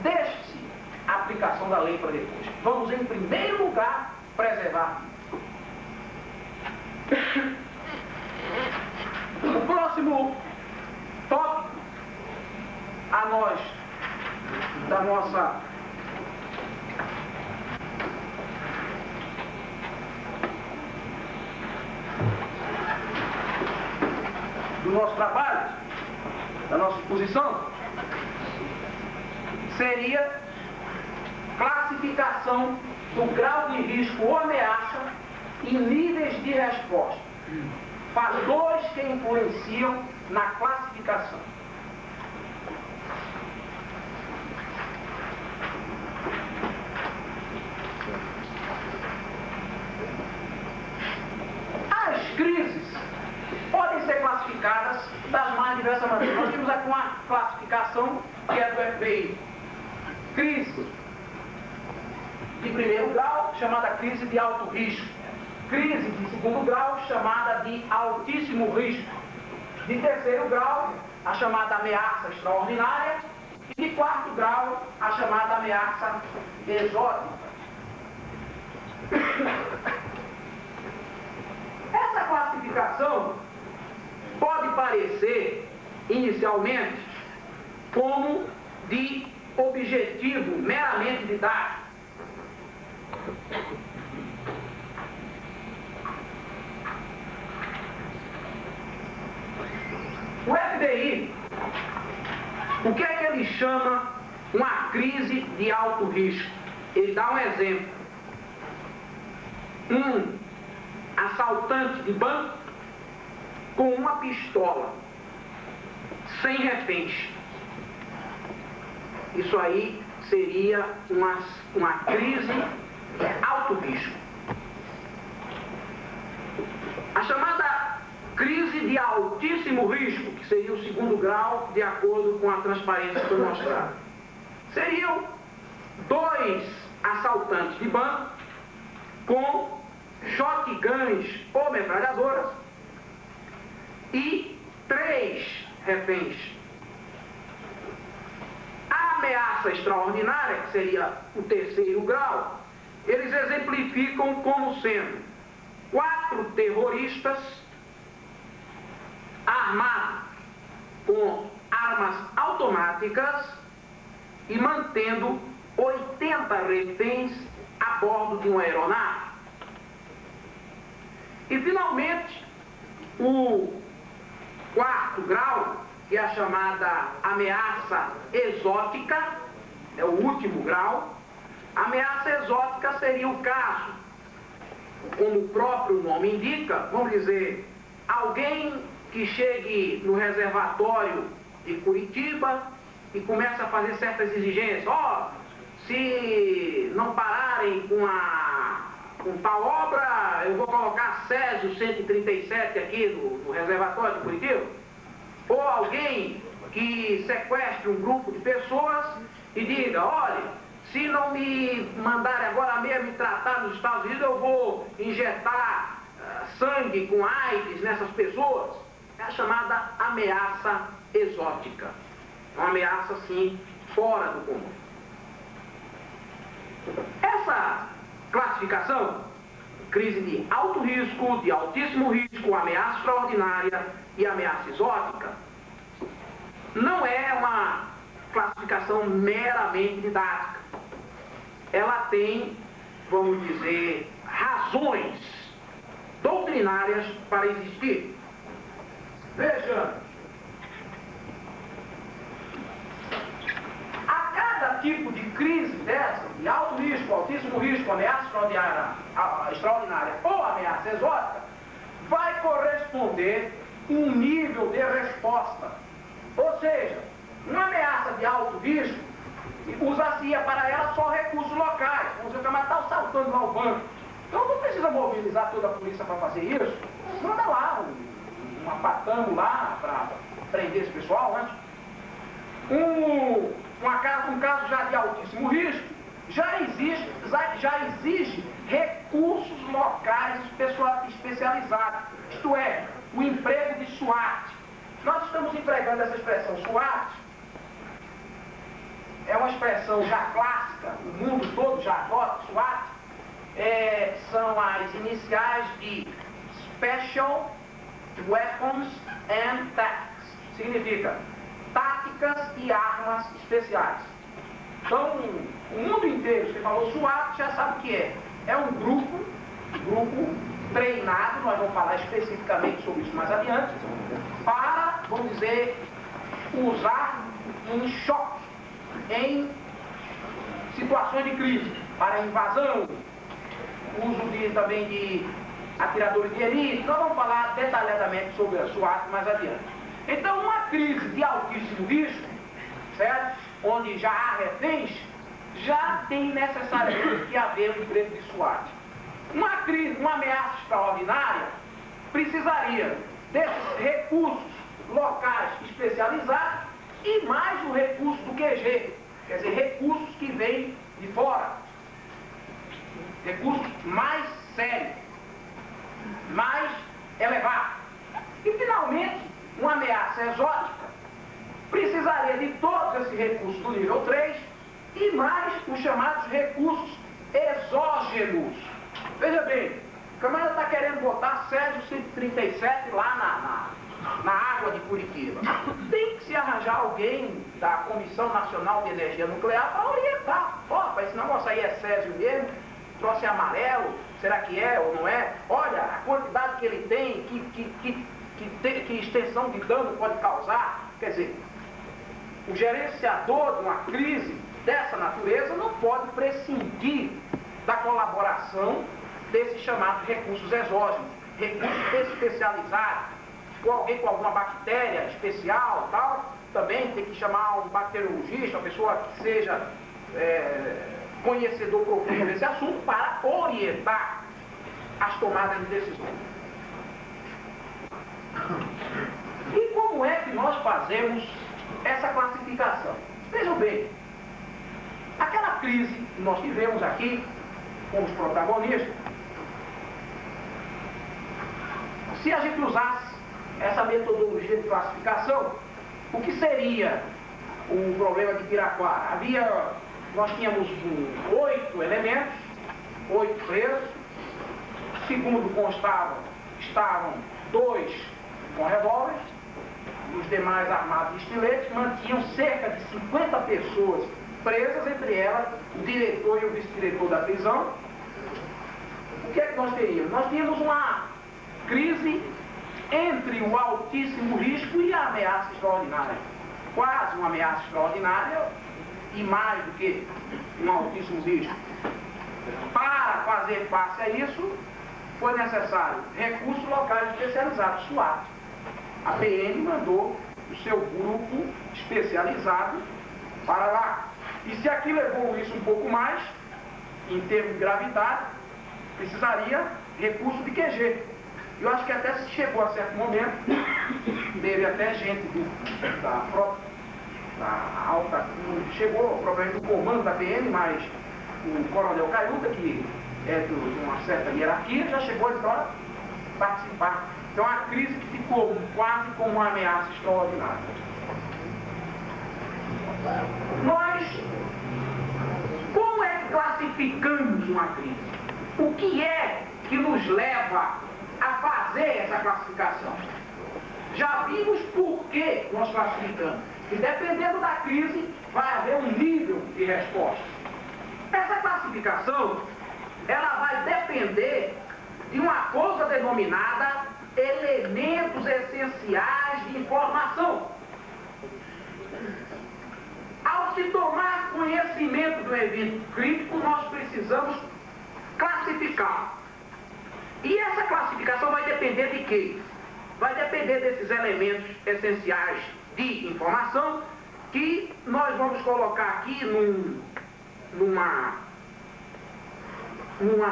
Deixe-se a aplicação da lei para depois. Vamos, em primeiro lugar, preservar a vida. O próximo tópico a nós, da nossa do nosso trabalho, da nossa exposição, seria classificação do grau de risco ou ameaça e níveis de resposta. Fatores que influenciam na classificação. As crises podem ser classificadas das mais diversas maneiras. Nós temos aqui uma classificação que é do FBI. Crise de primeiro grau, chamada crise de alto risco. Crise de segundo grau, chamada de altíssimo risco. De terceiro grau, a chamada ameaça extraordinária. E de quarto grau, a chamada ameaça exótica. Essa classificação pode parecer, inicialmente, como de objetivo meramente didático. O FBI, o que é que ele chama uma crise de alto risco? Ele dá um exemplo. Um assaltante de banco com uma pistola, sem reféns. Isso aí seria uma crise de alto risco. A chamada crise de altíssimo risco, que seria o segundo grau, de acordo com a transparência que foi mostrada, seriam 2 assaltantes de banco com shotguns ou metralhadoras e 3 reféns. A ameaça extraordinária, que seria o 3º grau, eles exemplificam como sendo 4 terroristas armados com armas automáticas e mantendo 80 reféns a bordo de uma aeronave. E, finalmente, o 4º grau, que é a chamada ameaça exótica, é o último grau. A ameaça exótica seria o caso, como o próprio nome indica, vamos dizer, alguém que chegue no reservatório de Curitiba e começa a fazer certas exigências. Se não pararem com tal obra, eu vou colocar Césio 137 aqui no reservatório de Curitiba. Ou alguém que sequestre um grupo de pessoas e diga, olha, se não me mandarem agora mesmo me tratar nos Estados Unidos, eu vou injetar sangue com AIDS nessas pessoas. É a chamada ameaça exótica. Uma ameaça, assim, fora do comum. Essa classificação, crise de alto risco, de altíssimo risco, ameaça extraordinária e ameaça exótica, não é uma classificação meramente didática. Ela tem, vamos dizer, razões doutrinárias para existir. Veja, a cada tipo de crise dessa, de alto risco, altíssimo risco, ameaça extraordinária ou ameaça exótica, vai corresponder um nível de resposta. Ou seja, uma ameaça de alto risco, usar-se-ia para ela só recursos locais. Vamos dizer, o camarada está saltando lá o banco. Então não precisa mobilizar toda a polícia para fazer isso. Manda lá um apatamo lá para prender esse pessoal antes. Um caso já de altíssimo risco, já exige recursos locais especializados. Isto é, o emprego de SWAT. Nós estamos empregando essa expressão SWAT, é uma expressão já clássica, o mundo todo já adota SWAT, são as iniciais de Special Weapons and Tactics, significa táticas e armas especiais. Então, o mundo inteiro, você falou SWAT, já sabe o que é. É um grupo treinado, nós vamos falar especificamente sobre isso mais adiante, para, vamos dizer, usar em choque, em situações de crise, para invasão, uso também de atiradores de elite. Nós vamos falar detalhadamente sobre a SWAT mais adiante. Então, uma crise de altíssimo risco, certo? Onde já há reféns, já tem necessariamente que haver um emprego de SWAT. Uma crise, uma ameaça extraordinária, precisaria desses recursos locais especializados e mais o recurso do QG, quer dizer, recursos que vêm de fora, recursos mais sérios, mais elevados. E, finalmente, uma ameaça exótica precisaria de todos esses recursos do nível 3 e mais os chamados recursos exógenos. Veja bem, o camarada está querendo botar Césio 137 lá na água de Curitiba. Tem que se arranjar alguém da Comissão Nacional de Energia Nuclear para orientar. Opa, esse negócio aí é Césio mesmo, troço é amarelo, será que é ou não é? Olha, a quantidade que ele tem, que extensão de dano pode causar. Quer dizer, o gerenciador de uma crise dessa natureza não pode prescindir da colaboração desses chamados recursos exógenos, recursos especializados, ou alguém com alguma bactéria especial e tal, também tem que chamar um bacteriologista, uma pessoa que seja conhecedor profundo desse assunto para orientar as tomadas de decisões. E como é que nós fazemos essa classificação? Vejam bem, aquela crise que nós tivemos aqui com os protagonistas, se a gente usasse essa metodologia de classificação, o que seria o problema de Piraquara? Nós tínhamos 8 elementos, 8 presos, segundo estavam 2 com revólveres, os demais armados de estiletes, mantinham cerca de 50 pessoas presas, entre elas o diretor e o vice-diretor da prisão. O que é que nós teríamos? Nós tínhamos uma crise entre o altíssimo risco e a ameaça extraordinária. Quase uma ameaça extraordinária e mais do que um altíssimo risco. Para fazer face a isso, foi necessário recursos locais especializados, SWAT. A PM mandou o seu grupo especializado para lá. E se aqui levou isso um pouco mais, em termos de gravidade, precisaria recurso de QG. Eu acho que até se chegou a certo momento, teve até gente da alta, chegou provavelmente do comando da PM, mas o coronel Caiuta, que é de uma certa hierarquia, já chegou a participar. Então a crise que ficou quase como uma ameaça extraordinária. Nós, como é que classificamos uma crise? O que é que nos leva a fazer essa classificação? Já vimos por que nós classificamos. E dependendo da crise, vai haver um nível de resposta. Essa classificação, ela vai depender de uma coisa denominada elementos essenciais de informação. Ao se tomar conhecimento do evento crítico, nós precisamos classificar. E essa classificação vai depender de quê? Vai depender desses elementos essenciais de informação que nós vamos colocar aqui numa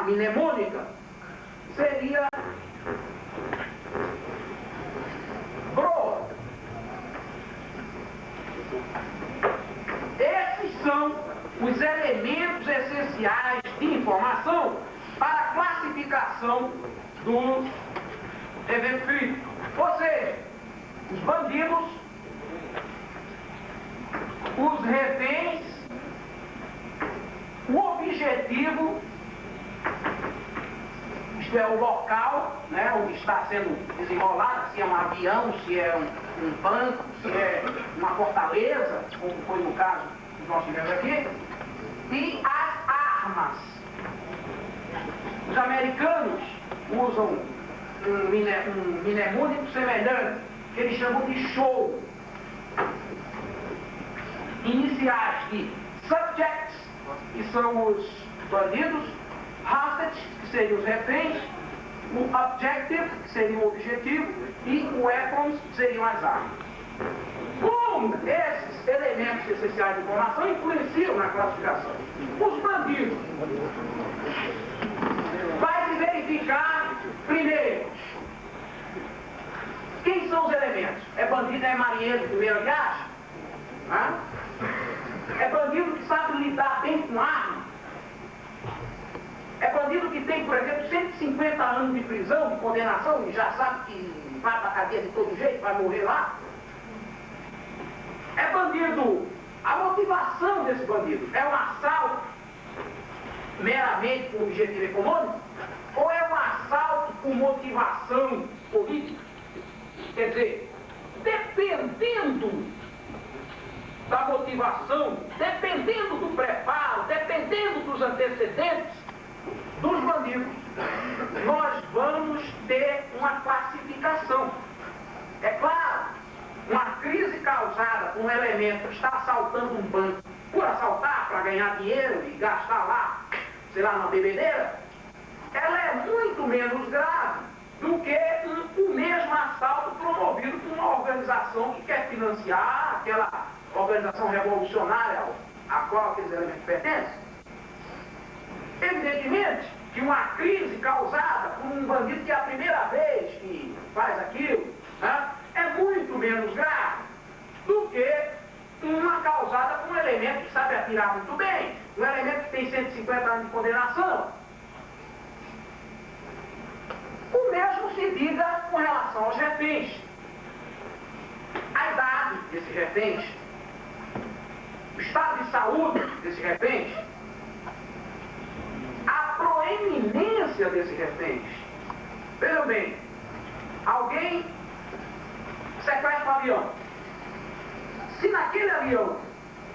mnemônica. Seria GROA. Esses são os elementos essenciais de informação para a classificação do evento crítico. Ou seja, os bandidos, os reféns, o objetivo, isto é, o local, né, onde está sendo desenrolado, se é um avião, se é um banco, se é uma fortaleza, como foi no caso que nós tivemos aqui, e as armas. Os americanos usam um mnemônico semelhante, que eles chamam de show. Iniciais de subjects, que são os bandidos, hostage, que seriam os reféns, o objective, que seria o objetivo, e o weapons, que seriam as armas. Como esses elementos essenciais de informação influenciam na classificação? Os bandidos. Vai se verificar, primeiro, quem são os elementos? É bandido, é marinheiro de primeira viagem? É bandido que sabe lidar bem com arma? É bandido que tem, por exemplo, 150 anos de prisão, de condenação, e já sabe que vai para a cadeia de todo jeito, vai morrer lá? É bandido. A motivação desse bandido é um assalto meramente por objetivo econômico? Ou é um assalto por motivação política? Quer dizer, dependendo da motivação, dependendo do preparo, dependendo dos antecedentes dos bandidos, nós vamos ter uma classificação. É claro, uma crise causada por um elemento que está assaltando um banco por assaltar para ganhar dinheiro e gastar lá, sei lá, na bebedeira, ela é muito menos grave do que o mesmo assalto promovido por uma organização que quer financiar aquela organização revolucionária a qual aqueles elementos pertencem. Evidentemente que uma crise causada por um bandido que é a primeira vez que faz aquilo, né, é muito menos grave do que uma causada por um elemento que sabe atirar muito bem, um elemento que tem 150 anos de condenação. O mesmo se diga com relação aos reféns. desses reféns, o estado de saúde desses reféns, a proeminência desses reféns. Vejam bem, alguém sequestra um avião. Se naquele avião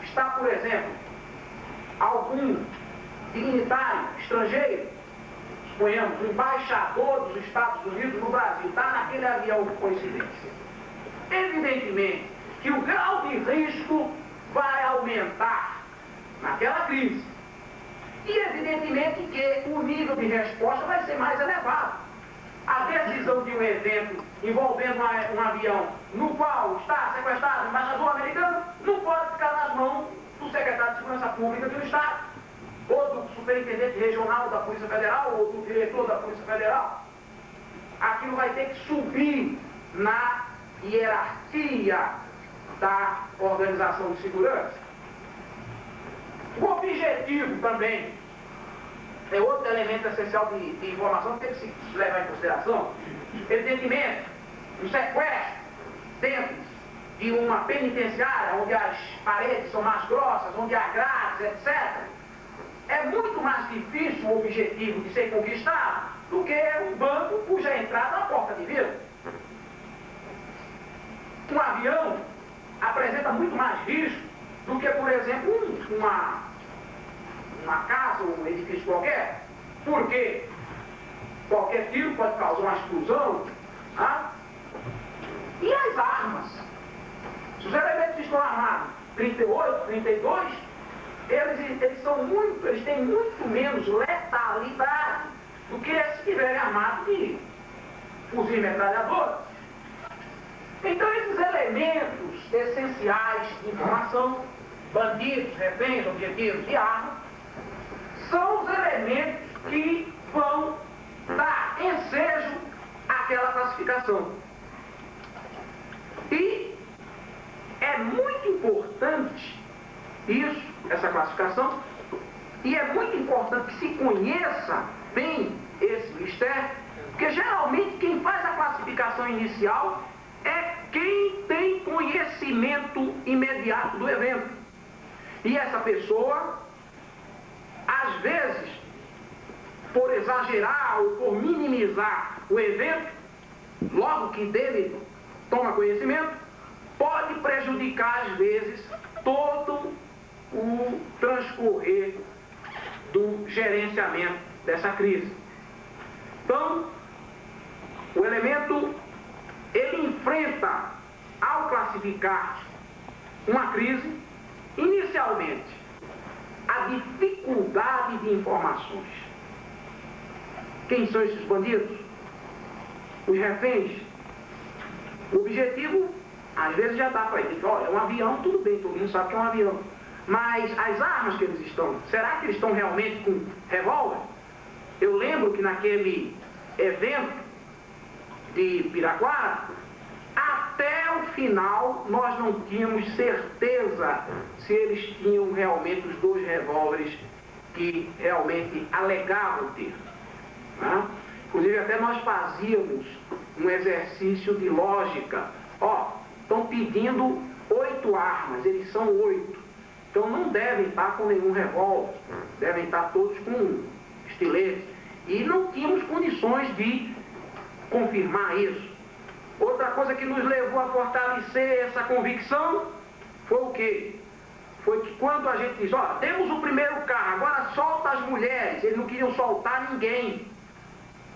está, por exemplo, algum dignitário estrangeiro, suponhamos, o embaixador dos Estados Unidos no Brasil, está naquele avião por coincidência, evidentemente que o grau de risco vai aumentar naquela crise. E evidentemente que o nível de resposta vai ser mais elevado. A decisão de um evento envolvendo um avião no qual está sequestrado o embaixador americano não pode ficar nas mãos do secretário de Segurança Pública do Estado, ou do superintendente regional da Polícia Federal, ou do diretor da Polícia Federal. Aquilo vai ter que subir na hierarquia da organização de segurança. O objetivo também é outro elemento essencial de informação que tem que se levar em consideração. Evidentemente, o sequestro dentro de uma penitenciária, onde as paredes são mais grossas, onde há grades, etc., é muito mais difícil o objetivo de ser conquistado do que um banco cuja entrada é a porta de vidro. Um avião apresenta muito mais risco do que, por exemplo, uma casa ou um edifício qualquer, porque qualquer tiro pode causar uma explosão. Tá? E as armas? Se os elementos estão armados 38, 32, eles têm muito menos letalidade do que se estiverem armados de fuzil metralhador. Então, esses elementos essenciais de informação, bandidos, reféns, objetivos e armas, são os elementos que vão dar ensejo àquela classificação. E é muito importante isso, essa classificação, e é muito importante que se conheça bem esse mistério, porque geralmente quem faz a classificação inicial é quem tem conhecimento imediato do evento. E essa pessoa, às vezes, por exagerar ou por minimizar o evento, logo que dele toma conhecimento, pode prejudicar, às vezes, todo o transcorrer do gerenciamento dessa crise. Então, o elemento, ele enfrenta, ao classificar uma crise, inicialmente, a dificuldade de informações. Quem são esses bandidos? Os reféns. O objetivo, às vezes, já dá para ele. Olha, é um avião, tudo bem, todo mundo sabe que é um avião. Mas as armas que eles estão, será que eles estão realmente com revólver? Eu lembro que naquele evento de Piraquara, até o final nós não tínhamos certeza se eles tinham realmente os 2 revólveres que realmente alegavam ter. Né? Inclusive até nós fazíamos um exercício de lógica. Estão pedindo 8 armas, eles são 8. Então não devem estar com nenhum revólver, devem estar todos com estiletes. E não tínhamos condições de confirmar isso. Outra coisa que nos levou a fortalecer essa convicção foi o quê? Foi que quando a gente diz, temos o primeiro carro, agora solta as mulheres, eles não queriam soltar ninguém.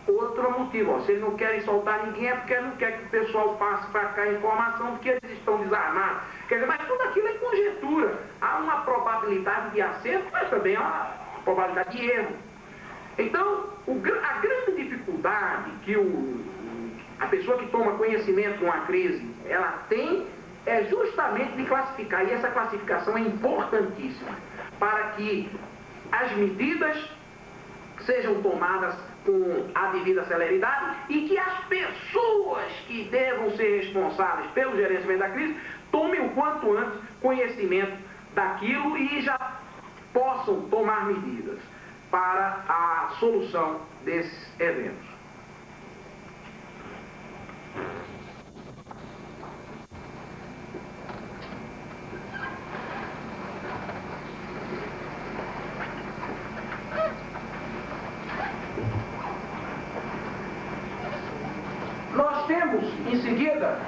Outro motivo, se eles não querem soltar ninguém é porque não quer que o pessoal passe para cá a informação de que eles estão desarmados. Quer dizer, mas tudo aquilo é conjectura. Há uma probabilidade de acerto, mas também há uma probabilidade de erro. Então, a grande dificuldade que a pessoa que toma conhecimento de uma crise, ela tem, é justamente de classificar. E essa classificação é importantíssima para que as medidas sejam tomadas com a devida celeridade e que as pessoas que devam ser responsáveis pelo gerenciamento da crise tomem o quanto antes conhecimento daquilo e já possam tomar medidas para a solução desses eventos. temos, em seguida,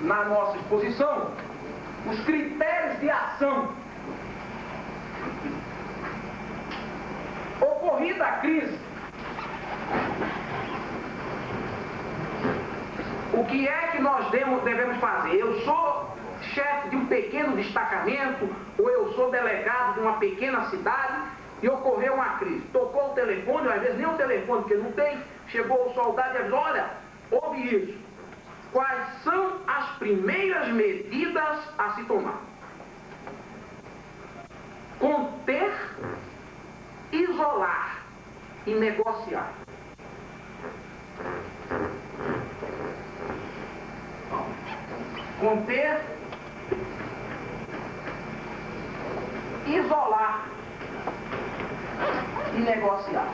na nossa exposição, os critérios de ação. Ocorrida a crise, o que é que nós devemos fazer? Eu sou chefe de um pequeno destacamento, ou eu sou delegado de uma pequena cidade e ocorreu uma crise. Tocou o telefone, ou às vezes nem o telefone, porque não tem, chegou o soldado e disse, olha, houve isso. Quais são as primeiras medidas a se tomar? Conter, isolar e negociar. Conter, isolar e negociar.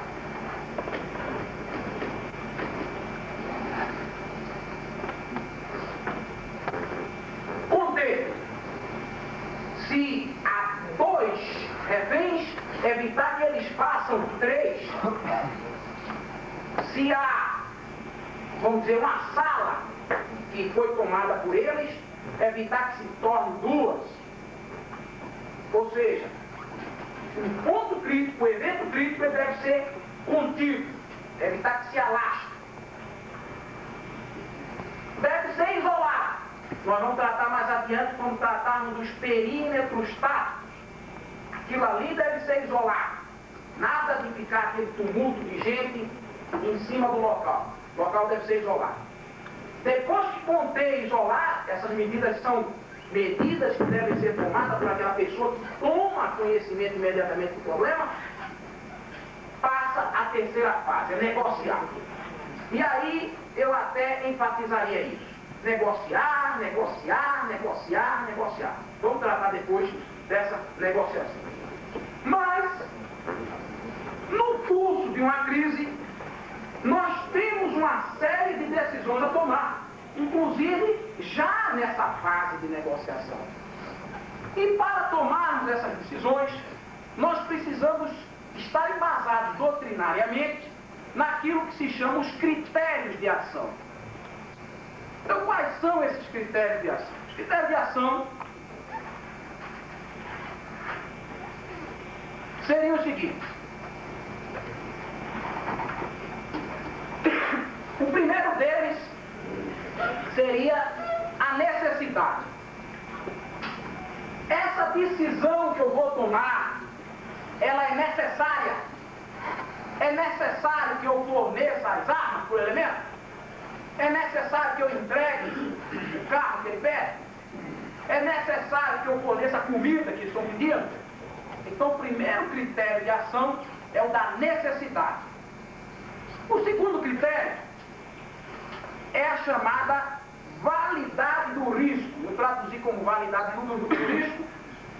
Conter. Se há 2 reféns, evitar que eles façam 3. Se há, vamos dizer, uma sala que foi tomada por eles, evitar que se torne 2. Ou seja, um ponto crítico, o evento crítico deve ser contido, evitar que se alastre. Deve ser isolado. Nós vamos tratar mais adiante, vamos tratarmos dos perímetros táticos. Aquilo ali deve ser isolado. Nada de ficar aquele tumulto de gente em cima do local. O local deve ser isolado. Depois que conter e isolar, essas medidas são medidas que devem ser tomadas por aquela pessoa que toma conhecimento imediatamente do problema, passa a terceira fase, é negociar. E aí eu até enfatizaria isso. Negociar, negociar, negociar, negociar. Vamos tratar depois dessa negociação. Mas, no curso de uma crise, nós temos uma série de decisões a tomar, inclusive já nessa fase de negociação. E para tomarmos essas decisões, nós precisamos estar embasados doutrinariamente naquilo que se chama os critérios de ação. Então, quais são esses critérios de ação? Os critérios de ação seriam os seguintes. O primeiro deles seria a necessidade. Essa decisão que eu vou tomar, ela é necessária. É necessário que eu forneça as armas para o elemento? É necessário que eu entregue o carro que ele pede? É necessário que eu forneça a comida que estão pedindo? Então, o primeiro critério de ação é o da necessidade. O segundo critério é a chamada validade do risco. Eu traduzi como validade do risco,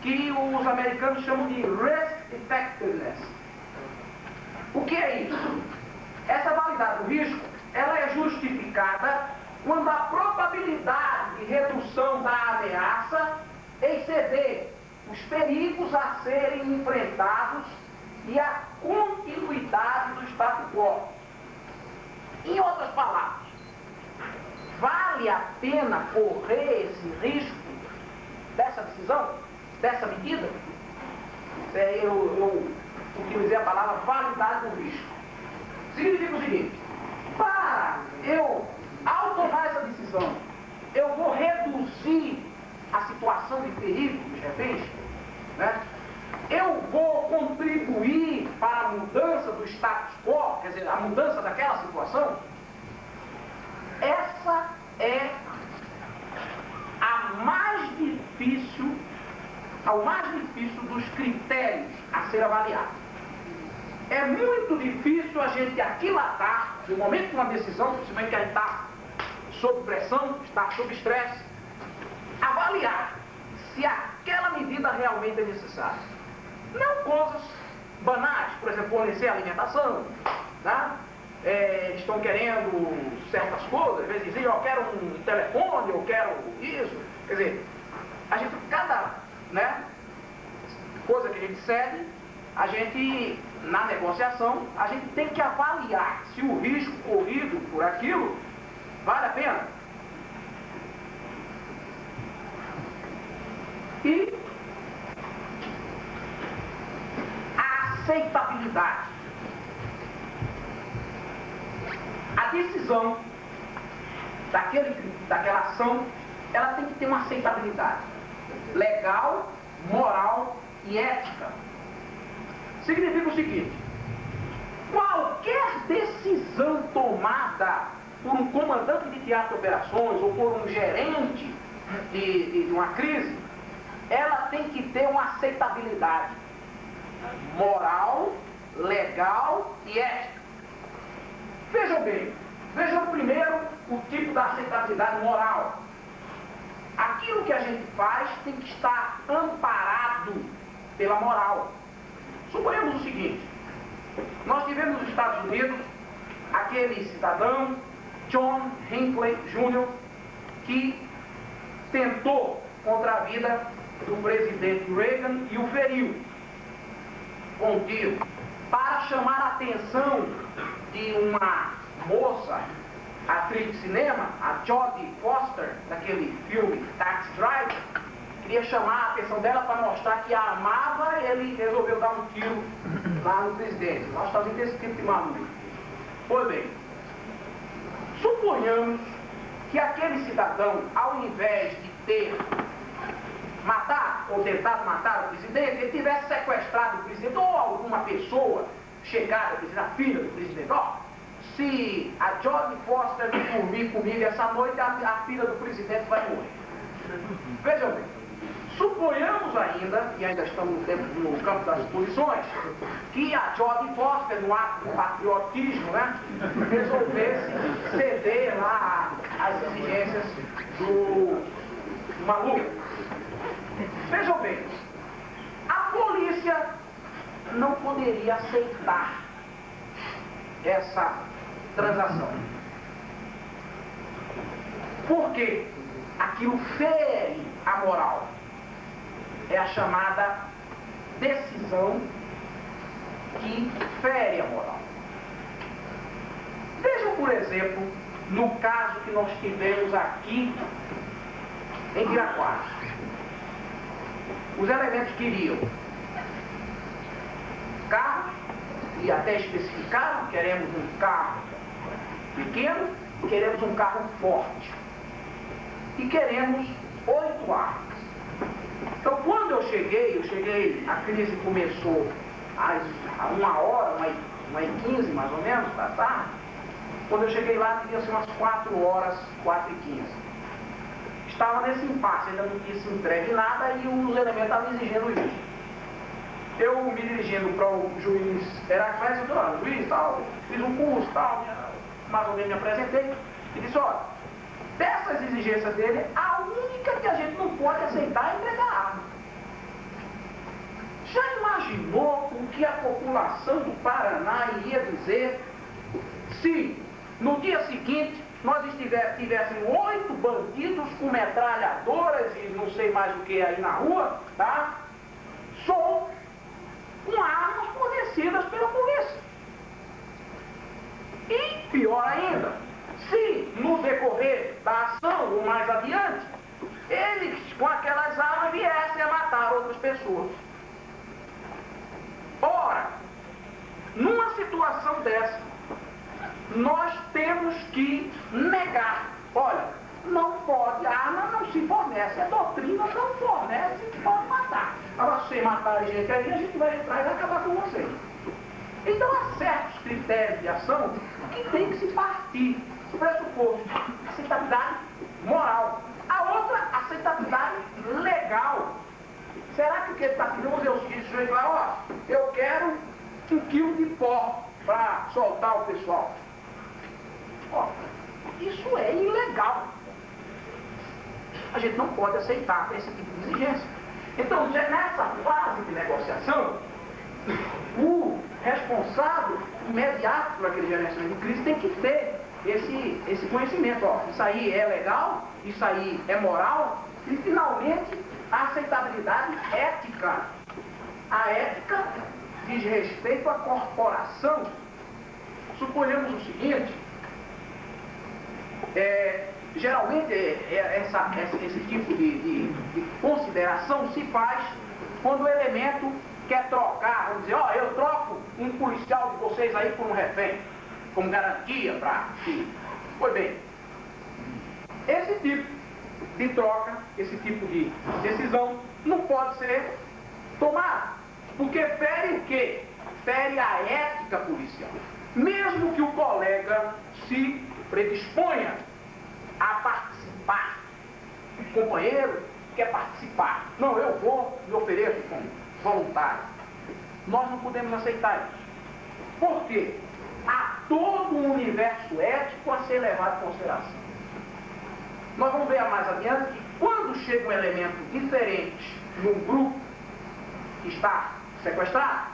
que os americanos chamam de risk effectiveness. O que é isso? Essa validade do risco, ela é justificada quando a probabilidade de redução da ameaça exceder os perigos a serem enfrentados e a continuidade do status quo. Em outras palavras, vale a pena correr esse risco dessa decisão, dessa medida? Eu utilizei a palavra validade do risco. Significa o seguinte: para eu, ao tomar essa decisão, eu vou reduzir a situação de perigo dos reféns, né? Eu vou contribuir para a mudança do status quo, quer dizer, a mudança daquela situação. Essa é o mais difícil dos critérios a ser avaliado. É muito difícil a gente aquilatar, no momento de uma decisão, principalmente que a gente está sob pressão, está sob estresse, avaliar se aquela medida realmente é necessária. Não coisas banais, por exemplo, fornecer alimentação, tá? Estão querendo certas coisas, às vezes dizem, eu quero um telefone, eu quero isso. Quer dizer, a gente, cada coisa que a gente cede, a gente, na negociação, a gente tem que avaliar se o risco corrido por aquilo vale a pena. E a aceitabilidade. A decisão daquela ação, ela tem que ter uma aceitabilidade legal, moral e ética. Significa o seguinte: qualquer decisão tomada por um comandante de teatro de operações ou por um gerente de uma crise, ela tem que ter uma aceitabilidade moral, legal e ética. Vejam bem, vejam primeiro o tipo da aceitabilidade moral. Aquilo que a gente faz tem que estar amparado pela moral. Suponhamos o seguinte: nós tivemos nos Estados Unidos aquele cidadão, John Hinckley Jr., que tentou contra a vida do presidente Reagan e o feriu com um tiro, para chamar a atenção de uma moça, atriz de cinema, a Jodie Foster, daquele filme Taxi Driver. Queria chamar a atenção dela para mostrar que a amava. Ele resolveu dar um tiro lá no presidente. Nós fazemos esse tipo de maluco. Pois bem, suponhamos que aquele cidadão, ao invés de ter matado ou tentado matar o presidente, ele tivesse sequestrado o presidente ou alguma pessoa chegada, a filha do presidente. Ó, se a Jodie Foster dormir comigo essa noite, a filha do presidente vai morrer. Vejam bem, suponhamos ainda, e ainda estamos no campo das suposições, que a Jodie Foster, no ato do patriotismo, né, resolvesse ceder lá às exigências do maluco. Vejam bem, a polícia não poderia aceitar essa transação. Porque aquilo fere a moral. É a chamada decisão que fere a moral. Vejam, por exemplo, no caso que nós tivemos aqui em Viracocha. Os elementos queriam carro, e até especificaram: queremos um carro pequeno, queremos um carro forte e queremos 8 armas. Então, quando eu cheguei, a crise começou a 1h15 mais ou menos da tarde. Quando eu cheguei lá, devia ser umas 4h, 4h15. Estava nesse impasse, ainda não tinha se entregue nada e os elementos estavam exigindo isso. Eu me dirigindo para o juiz Heracles, eu disse: juiz, tal, fiz um curso, tal, mais ou menos me apresentei e disse: olha, dessas exigências dele, a única que a gente não pode aceitar é entregar a arma. Já imaginou o que a população do Paraná iria dizer se no dia seguinte nós tivéssemos 8 bandidos com metralhadoras e não sei mais o que aí na rua, tá? Só com armas fornecidas pela polícia. E pior ainda, se no decorrer da ação ou mais adiante, eles com aquelas armas viessem a matar outras pessoas. Ora, numa situação dessa, nós temos que negar. Olha, não pode, a arma não se fornece, a doutrina não fornece, pode matar. Agora, se matar gente aí, a gente vai entrar e vai acabar com vocês. Então, há certos critérios de ação que tem que se partir. O pressuposto, aceitabilidade moral. A outra, aceitabilidade legal. Será que o que ele está pedindo, vamos dizer o seguinte, sujeito lá, ó, eu quero 1 quilo de pó para soltar o pessoal. Ó, isso é ilegal. A gente não pode aceitar esse tipo de exigência. Então, nessa fase de negociação, o responsável imediato por aquele gerenciamento de crise tem que ter esse conhecimento. Ó, isso aí é legal, isso aí é moral, e finalmente a aceitabilidade ética. A ética diz respeito à corporação. Suponhamos o seguinte: geralmente esse tipo de consideração se faz quando o elemento quer trocar, vamos dizer, ó, eu troco um policial de vocês aí por um refém, como garantia para que... Pois bem, esse tipo de troca, esse tipo de decisão não pode ser tomada, porque fere o quê? Fere a ética policial. Mesmo que o colega se predisponha a participar, o companheiro quer participar, não, eu vou, me ofereço como voluntário, nós não podemos aceitar isso. Por quê? Há todo um universo ético a ser levado em consideração. Nós vamos ver mais adiante que quando chega um elemento diferente num grupo que está sequestrado,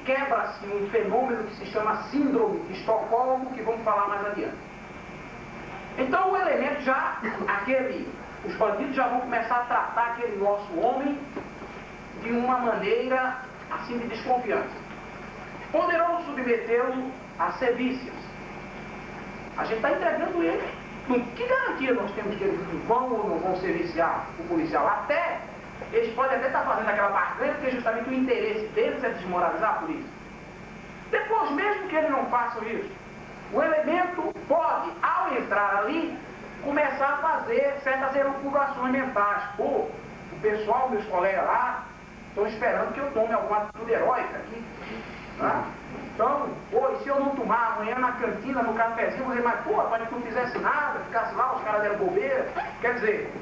quebra-se um fenômeno que se chama síndrome de Estocolmo, que vamos falar mais adiante. Então o elemento os bandidos já vão começar a tratar aquele nosso homem de uma maneira assim de desconfiança. Poderão submetê-lo a sevícias. A gente está entregando ele. Que garantia nós temos que eles vão ou não vão serviciar o policial? Eles podem até estar fazendo aquela barganha, porque justamente o interesse deles é desmoralizar a polícia. Depois, mesmo que eles não façam isso, o elemento pode, ao entrar ali, começar a fazer certas elucubrações mentais. Pô, o pessoal, meus colegas lá, estão esperando que eu tome alguma atitude heróica aqui. Tá? Então, pô, e se eu não tomar amanhã na cantina, no cafezinho, vou dizer, mas pô, para que não fizesse nada, ficasse lá, os caras deram bobeira. Quer dizer,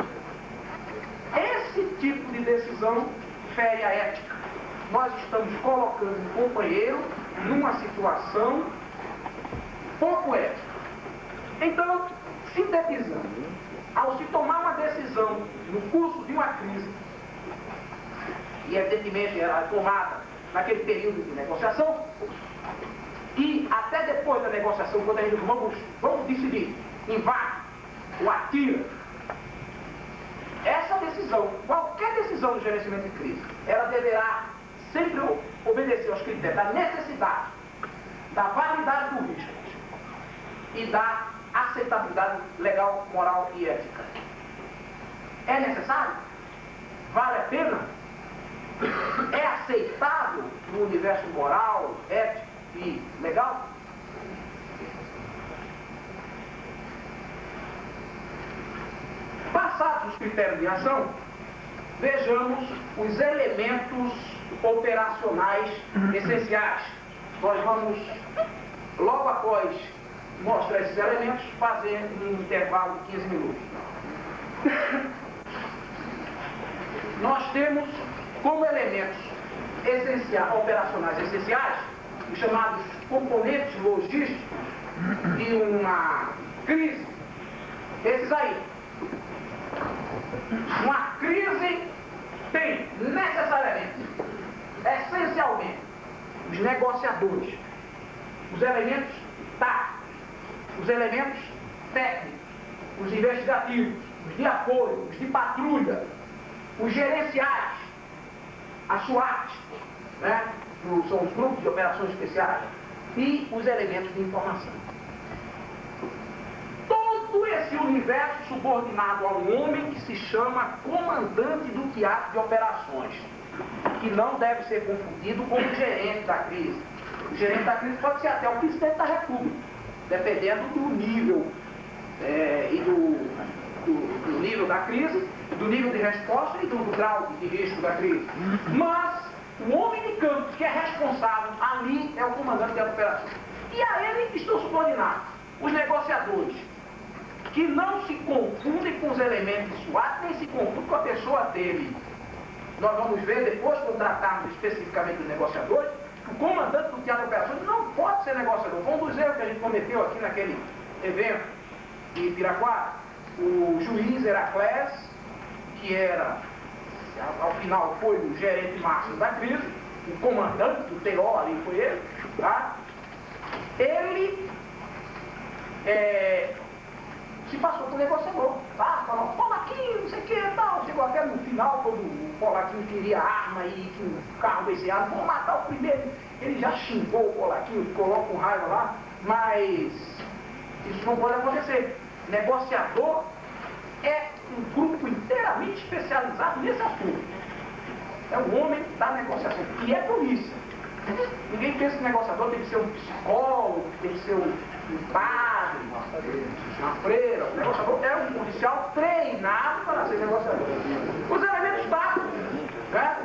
esse tipo de decisão fere a ética. Nós estamos colocando o companheiro numa situação pouco ética. Então, sintetizando, ao se tomar uma decisão no curso de uma crise, e evidentemente ela é tomada naquele período de negociação, e até depois da negociação, quando a gente vamos decidir, invade ou atira, essa decisão, qualquer decisão de gerenciamento de crise, ela deverá sempre obedecer aos critérios da necessidade, da validade do risco e da aceitabilidade legal, moral e ética. É necessário? Vale a pena? É aceitável no universo moral, ético e legal? Passados os critérios de ação, vejamos os elementos operacionais essenciais. Nós vamos, logo após mostrar esses elementos, fazer um intervalo de 15 minutos. Nós temos como elementos operacionais essenciais os chamados componentes logísticos de uma crise. Esses aí. Uma crise tem necessariamente, essencialmente, os negociadores, os elementos táticos, os elementos técnicos, os investigativos, os de apoio, os de patrulha, os gerenciais, a SWAT, né? São os grupos de operações especiais, e os elementos de informação. Todo esse universo subordinado a um homem que se chama comandante do teatro de operações, que não deve ser confundido com o gerente da crise. O gerente da crise pode ser até o presidente da República, dependendo do nível e do nível da crise, do nível de resposta e do grau de risco da crise. Mas o homem de campo que é responsável ali é o comandante da operação. E a ele estão subordinados os negociadores, que não se confundem com os elementos de SWAT, nem se confundem com a pessoa dele. Nós vamos ver depois, quando tratarmos especificamente dos negociadores, que o comandante do teatro de operações não pode ser negociador. Foi um dos erros que a gente cometeu aqui naquele evento de Piraquara. O juiz Heracles, que era, ao final, foi o gerente máximo da crise, o comandante do TO ali foi ele, tá? Ele se passou por negociador, tá? Falou, Polaquinho, não sei o que, tal. Chegou até no final, quando o Polaquinho queria arma e que o carro desviado, vamos matar o primeiro. Ele já xingou o Polaquinho, ficou logo com raiva lá, mas isso não pode acontecer. Negociador é um grupo inteiramente especializado nesse assunto. É o homem da negociação, e é polícia. Ninguém pensa que o negociador tem que ser um psicólogo, tem que ser um padre, uma freira. O negociador é um policial treinado para ser negociador. Os elementos básicos, né?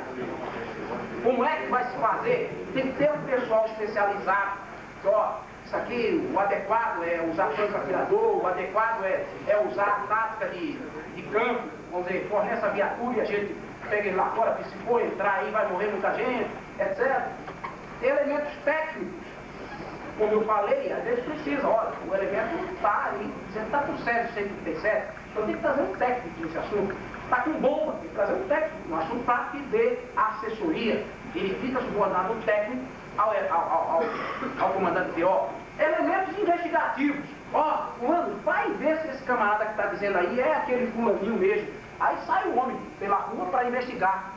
Como é que vai se fazer? Tem que ter um pessoal especializado. Ó, isso aqui, o adequado é usar franco atirador, o adequado é usar tática de campo, vamos dizer, fornece a viatura e a gente pega ele lá fora, que se for entrar aí vai morrer muita gente, etc. Elementos técnicos, como eu falei, às vezes precisa, olha, o elemento está aí, dizendo que está com 137, então tem que trazer um técnico nesse assunto. Está com bomba, tem que trazer um técnico no assunto para que dê assessoria. Ele fica subordinado técnico ao comandante TO. Elementos investigativos. Ó, fulano, vai ver se esse camarada que está dizendo aí é aquele fulaninho mesmo. Aí sai o homem pela rua para investigar.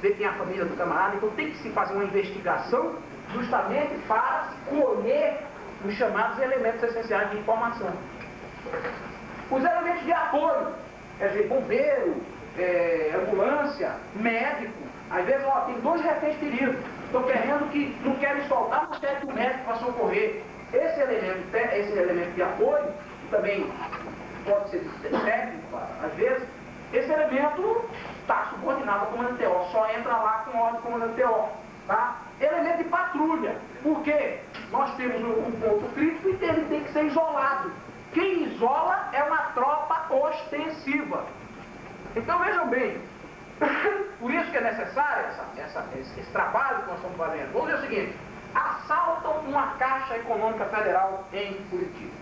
Ver quem é a família do camarada. Então tem que se fazer uma investigação justamente para colher os chamados elementos essenciais de informação. Os elementos de apoio, quer dizer, bombeiro, ambulância, médico. Às vezes, ó, tem 2 reféns feridos. Estão querendo que não querem soltar, mas querem que o médico para socorrer. Esse elemento de apoio, que também pode ser técnico, às vezes, esse elemento está subordinado ao comandante TO, só entra lá com ordem do comandante TO. Tá? Elemento de patrulha, porque nós temos um ponto crítico e ele tem que ser isolado. Quem isola é uma tropa ostensiva. Então vejam bem, por isso que é necessário esse trabalho que nós estamos fazendo. Vamos ver o seguinte: assaltam uma Caixa Econômica Federal em Curitiba.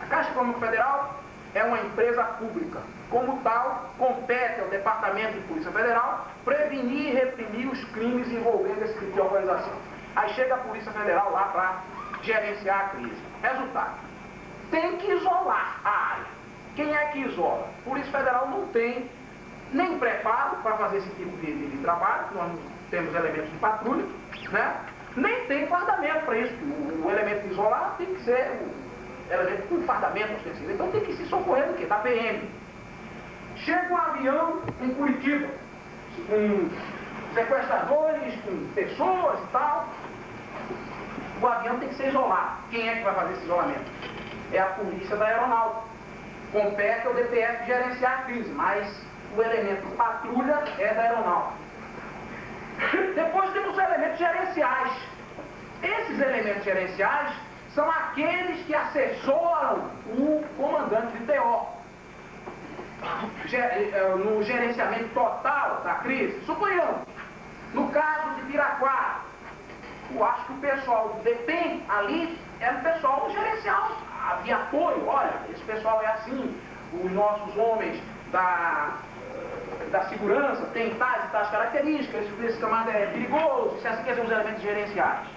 A Caixa Econômica Federal é uma empresa pública. Como tal, compete ao Departamento de Polícia Federal prevenir e reprimir os crimes envolvendo esse tipo de organização. Aí chega a Polícia Federal lá para gerenciar a crise. Resultado: tem que isolar a área. Quem é que isola? A Polícia Federal não tem nem preparo para fazer esse tipo de trabalho, nós não temos elementos de patrulha, né? Nem tem fardamento para isso. O elemento isolado tem que ser o elemento com fardamento ostensivo. Então tem que se socorrer do quê? Da PM. Chega um avião em Curitiba, com sequestradores, com pessoas e tal. O avião tem que ser isolado. Quem é que vai fazer esse isolamento? É a Polícia da Aeronáutica. Compete ao DPF gerenciar a crise, mas o elemento patrulha é da Aeronáutica. Depois temos os elementos gerenciais. Esses elementos gerenciais são aqueles que assessoram o comandante de TO no gerenciamento total da crise. Suponhamos, no caso de Piraquara, eu acho que o pessoal do DEPEN ali é um pessoal gerencial, de apoio. Olha, esse pessoal é assim, os nossos homens da segurança tem tais e tais características, esse camarada é perigoso, isso é assim, que são os elementos gerenciais,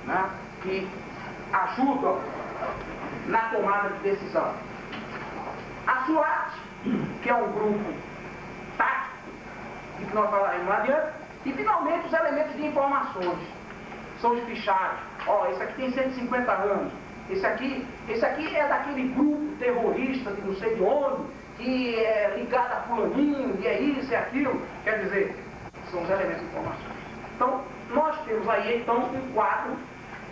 né, que ajudam na tomada de decisão. A SWAT, que é um grupo tático, de que nós falaremos lá adiante, e finalmente os elementos de informações, são os fichários. Ó, esse aqui tem 150 anos, esse aqui é daquele grupo terrorista de não sei de onde, que é ligado a fulaninho, e é isso, é aquilo. Quer dizer, são os elementos de informações. Então, nós temos aí, então, um quadro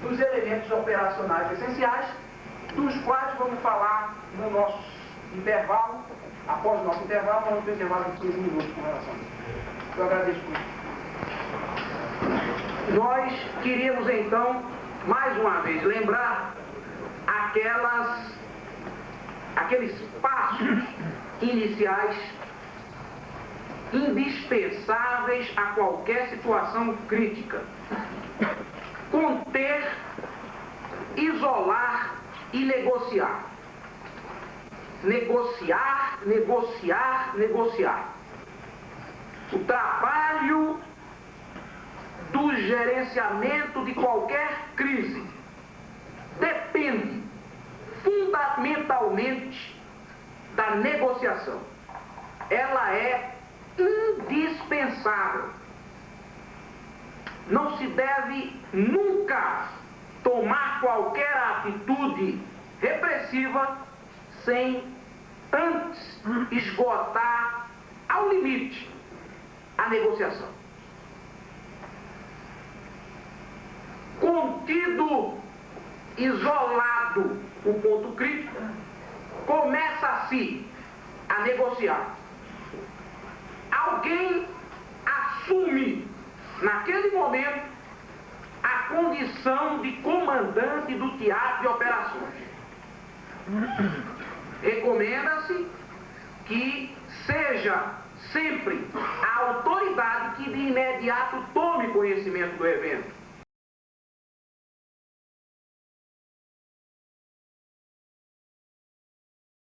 dos elementos operacionais essenciais, dos quais vamos falar no nosso intervalo. Após o nosso intervalo, nós vamos ter um intervalo de 15 minutos com relação a isso. Eu agradeço muito. Nós queríamos, então, mais uma vez, lembrar aqueles passos iniciais indispensáveis a qualquer situação crítica: conter, isolar e negociar. Negociar, negociar, negociar. O trabalho do gerenciamento de qualquer crise depende fundamentalmente da negociação. Ela é indispensável. Não se deve nunca tomar qualquer atitude repressiva sem antes esgotar ao limite a negociação. Contido, isolado o ponto crítico, começa-se a negociar. Alguém assume, naquele momento, a condição de comandante do teatro de operações. Recomenda-se que seja sempre a autoridade que de imediato tome conhecimento do evento.